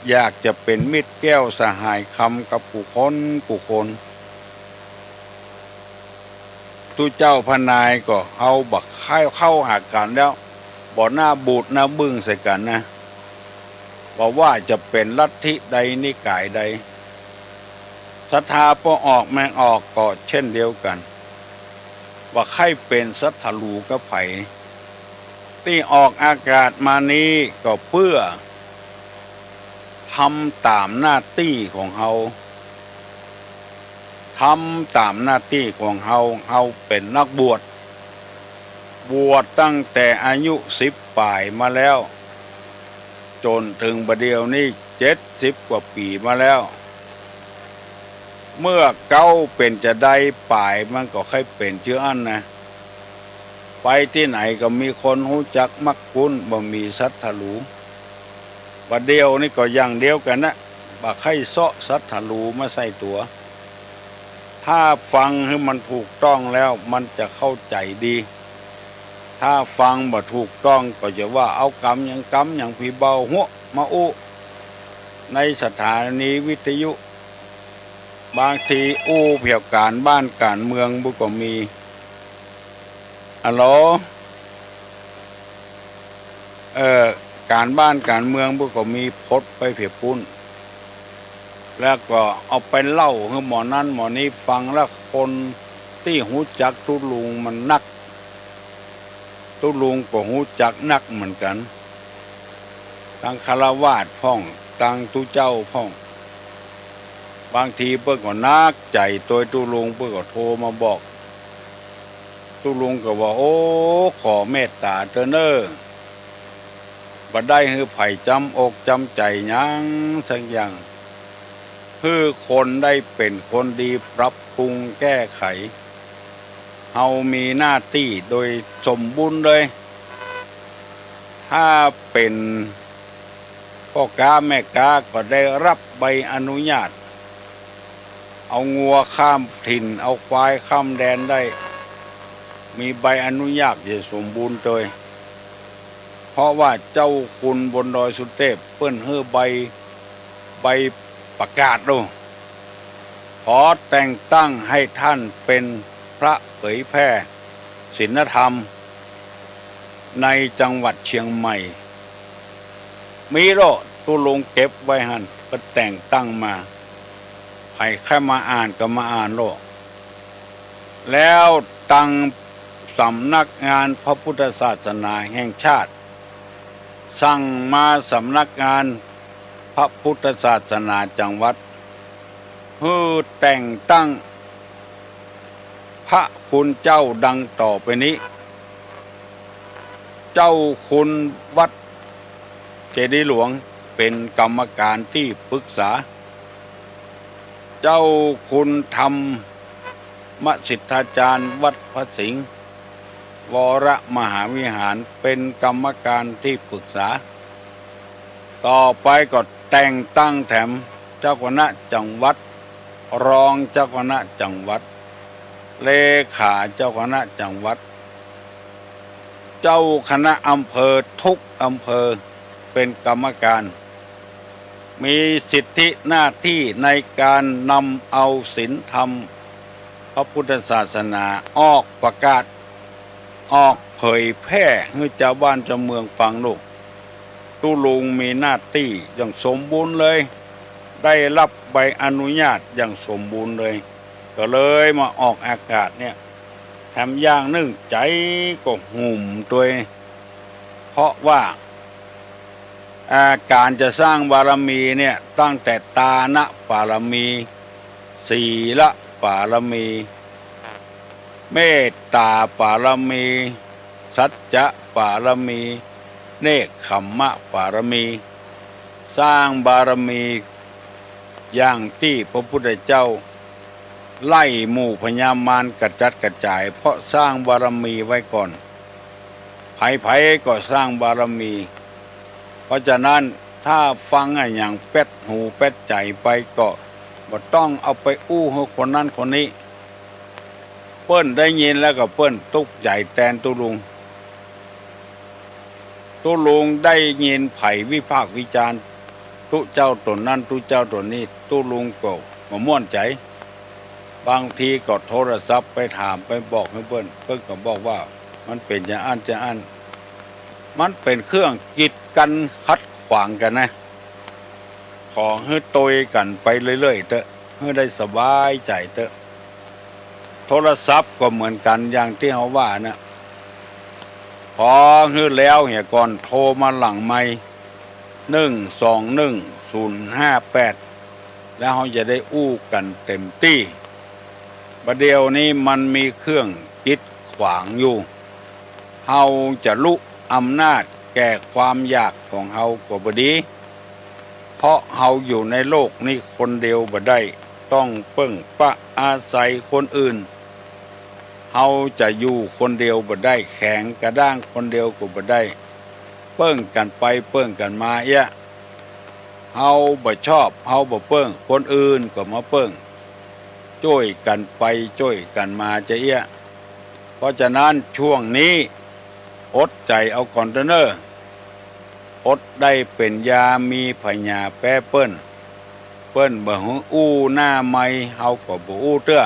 อยากจะเป็นมิตรแก้วสหายคำกับผู้คนทุเจ้าพนายก็เอาบักเข้าหากันแล้วบ่หน้าบูดหน้าบึ้งใส่กันนะบอกว่าจะเป็นลัทธิใดนิกายใดศรัทธาพอออกแมงออกก็เช่นเดียวกันว่าใครเป็นสัทธลูกับไผที่ออกอากาศมานี้ก็เพื่อทำตามหน้าที่ของเฮาทำตามหน้าที่ของเฮาเป็นนักบวชตั้งแต่อายุ10 ปลายมาแล้วจนถึงบัดเดี๋ยวนี้70 กว่าปีมาแล้วเมื่อเก้าเป็นจะได้ป่ายมันก็ค่อยเป็นเชื่ออันนะไปที่ไหนก็มีคนรู้จักมักคุ้นบ่มีสัทธลูบัดเดียวนี่ก็อย่างเดียวกันนะบ่ใครเซาะสัทธลูมาใส่ตัวถ้าฟังให้มันถูกต้องแล้วมันจะเข้าใจดีถ้าฟังบ่ถูกต้องก็จะว่าเอากรรมอย่างพี่เบาหัวมาอู้ในสถานีวิทยุบางทีเพียงการบ้านการเมืองบุก็มีฮัลโหลการบ้านการเมืองบุก็มีพดไปเพียปุ้นแล้วก็เอาไปเล่าให้หมอนั้นหมอนี้ฟังแล้วคนที่หูจักตุลุงมันนักตุลุงก็หูจักนักเหมือนกันทั้งคฤหัสถ์พ้องทั้งตุเจ้าพ้องบางทีเพิ่นก็นักใจตัวตุลุงเพิ่นก็โทรมาบอกตุลุงก็ว่าโอ้ขอเมตตาเถอะเน้อบ่ได้ให้ไผจำอกจำใจหยังสักอย่างคือคนได้เป็นคนดีปรับปรุงแก้ไขเฮามีหน้าที่โดยสมบูรณ์เลยถ้าเป็นพ่อค้าแม่ค้าก็ได้รับใบอนุญาตเอางัวข้ามถิ่นเอาควายข้ามแดนได้มีใบอนุญาตอย่างสมบูรณ์เลยเพราะว่าเจ้าคุณบนดอยสุเทพเปิ้นเฮ้อใบประกาศดูขอแต่งตั้งให้ท่านเป็นพระเผยแพร่ศีลธรรมในจังหวัดเชียงใหม่มีโลตุลงเก็บไว้หั่นก็แต่งตั้งมาให้ใครมาอ่านก็มาอ่านโลกแล้วตั้งสำนักงานพระพุทธศาสนาแห่งชาติสั่งมาสำนักงานพระพุทธศาสนาจังหวัดเพื่อแต่งตั้งพระคุณเจ้าดังต่อไปนี้เจ้าคุณวัดเจดีย์หลวงเป็นกรรมการที่ปรึกษาเจ้าคุณธรรม มสิทธาจารย์วัดพระสิงห์วรมหาวิหารเป็นกรรมการที่ปรึกษาต่อไปก็แต่งตั้งแถมเจ้าคณะจังหวัดรองเจ้าคณะจังหวัดเลขาเจ้าคณะจังหวัดเจ้าคณะอำเภอทุกอำเภอเป็นกรรมการมีสิทธิหน้าที่ในการนำเอาศีลธรรมพระพุทธศาสนาออกประกาศออกเผยแพร่ให้ชาวบ้านชาวเมืองฟังลูกตุลุงมีหน้าที่อย่างสมบูรณ์เลยได้รับใบอนุญาตอย่างสมบูรณ์เลยก็เลยมาออกอากาศเนี่ยทำอย่างหนึ่งใจก็หุ่มตัวเพราะว่าการจะสร้างบารมีเนี่ยตั้งแต่ตานะบารมีศีลบารมีเมตตาบารมีสัจจะบารมีเนกขัมมะบารมีสร้างบารมีอย่างที่พระพุทธเจ้าไล่หมู่พญามารกระจัดกระจายเพราะสร้างบารมีไว้ก่อนไผๆก็สร้างบารมีเพราะฉะนั้นถ้าฟังอย่างเป็ดหูเป็ดใจไปก็บ่ต้องเอาไปอู้ให้คนนั้นคนนี้เปิ้นได้ยินแล้วก็เปิ้นตุกใจแทนตุลุงได้ยินไผวิพากษ์วิจารณ์ตุเจ้าตนนั้นตุเจ้าตนนี้ตุลุงก็บ่ม่วนใจบางทีก็โทรศัพท์ไปถามไปบอกให้เปิ้นก็บอกว่ามันเป็นอย่างอันจะอันมันเป็นเครื่องกีดกันขัดขวางกันนะขอให้โตยกันไปเรื่อยๆเถอะให้ได้สบายใจเถอะโทรศัพท์ก็เหมือนกันอย่างที่เขาว่านะพอให้แล้วเหี่ยก่อนโทรมาหลังไมค์1210058แล้วเขาจะได้อู้กันเต็มที่ประเดี๋ยวนี้มันมีเครื่องกีดขวางอยู่เฮาจะลุอำนาจแก่ความอยากของเฮาก็บ่ดีเพราะเฮาอยู่ในโลกนี้คนเดียวบ่ได้ต้องเพิ่งปะอาศัยคนอื่นเฮาจะอยู่คนเดียวบ่ได้แข็งกระด้างคนเดียวก็บ่ได้เปิ้งกันไปเปิ้งกันมาเฮาบ่ชอบเฮาบ่เปิ้งคนอื่นก็มาเปิ้งช่วยกันไปช่วยกันมาเพราะฉะนั้นช่วงนี้อดใจเอาก่อนเด้ออดได้เป็นยามีพญาแป้เปิ้นบ่ฮู้อู้หน้าใหม่เฮาก็บ่อู้เตื้อ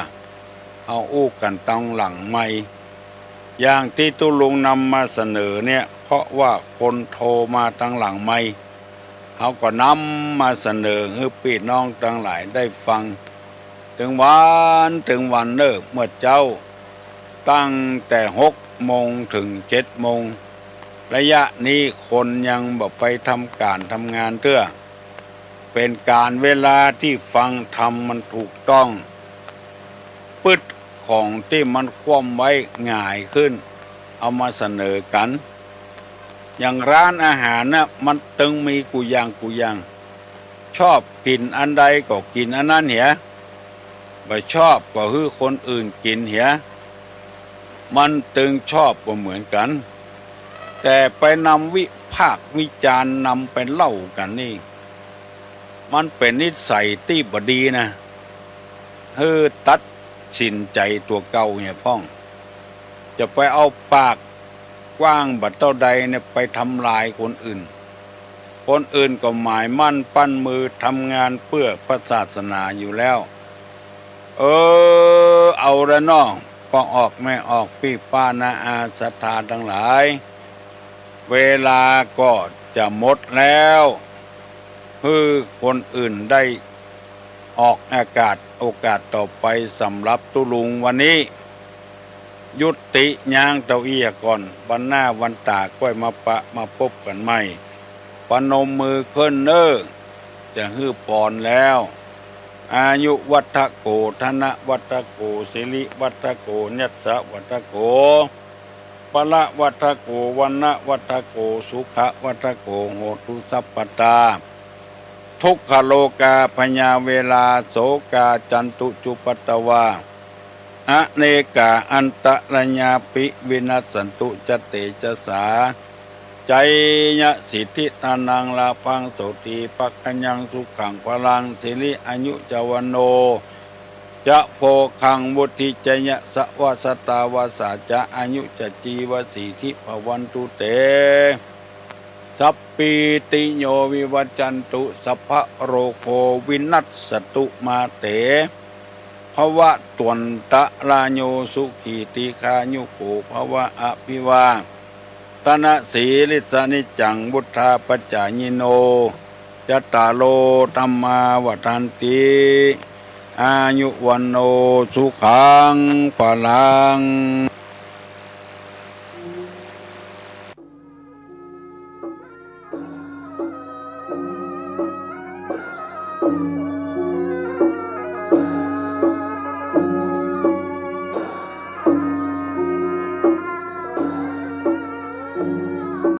เฮาอู้กันตองหลังใหม่อย่างที่ตุลุงนำมาเสนอเนี่ยเพราะว่าคนโทรมาทางหลังใหม่เฮาก็นำมาเสนอให้พี่น้องทั้งหลายได้ฟังถึงวันเมื่อเจ้าตั้งแต่6 โมงถึง7 โมงระยะนี้คนยังบ่ไปทำการทำงานเตื้อเป็นการเวลาที่ฟังธรรมมันถูกต้องปึดของที่มันคว่ำไว้ง่ายขึ้นเอามาเสนอกันอย่างร้านอาหารน่ะมันตึงมีกูอย่างชอบกินอันใดก็กินอันนั้นเหียบ่ชอบก็ให้คนอื่นกินเหียมันตึงชอบก็เหมือนกันแต่ไปนำวิพากษ์วิจารณ์นำไปเล่ากันนี่มันเป็นนิสัยที่บ่ดีนะตัดสินใจตัวเก่าเนี่ยพ่องจะไปเอาปากกว้างบัดเท่าใดเนี่ยไปทำลายคนอื่นก็หมายมั่นปั้นมือทำงานเพื่อพระศาสนาอยู่แล้วเอาละน้องพอออกไม่ออกพี่ป้านาอาศรัทธาทั้งหลายเวลาก็จะหมดแล้วคนอื่นได้ออกอากาศโอกาสต่อไปสำหรับตุลุงวันนี้ยุติย่างเต้าอี้ก่อนวันหน้าวันตาค่อยมาพบกันใหม่ปนมมือขึ้นจะฮื้อปอนแล้วอายุวัฏโกธนวัฏโกสิริวัฏโกยัสสะวัฏโกปละวัฏโกวันนะวัฏโกสุขะวัฏโกโหตุสัพพตาทุกขโลกาพญาเวลาโสกาจันตุจุปัตตวาอ อเนกาอันตรัญญาปิวินัสสันตุจเตจสาใจยะสิทธิตานังลาพังโสติปักขัญญังสุขังพลังสิริอายุจวันโนจะโพคังวุติจยะสวสตาวาสาจะอายุจจีวสีทิภวันตุเตสัพปีติโยวิวัจจันตุสัพพะโรโควินัสสตุมาเตภวะตวันตะลาโยสุขีติคายุโกภวะอภิวาตนะสีลิสนิจังบุทธาปัจจายิโนยัตตาโลธัมมาวัฏันติอายุวันโนสุขังพลัง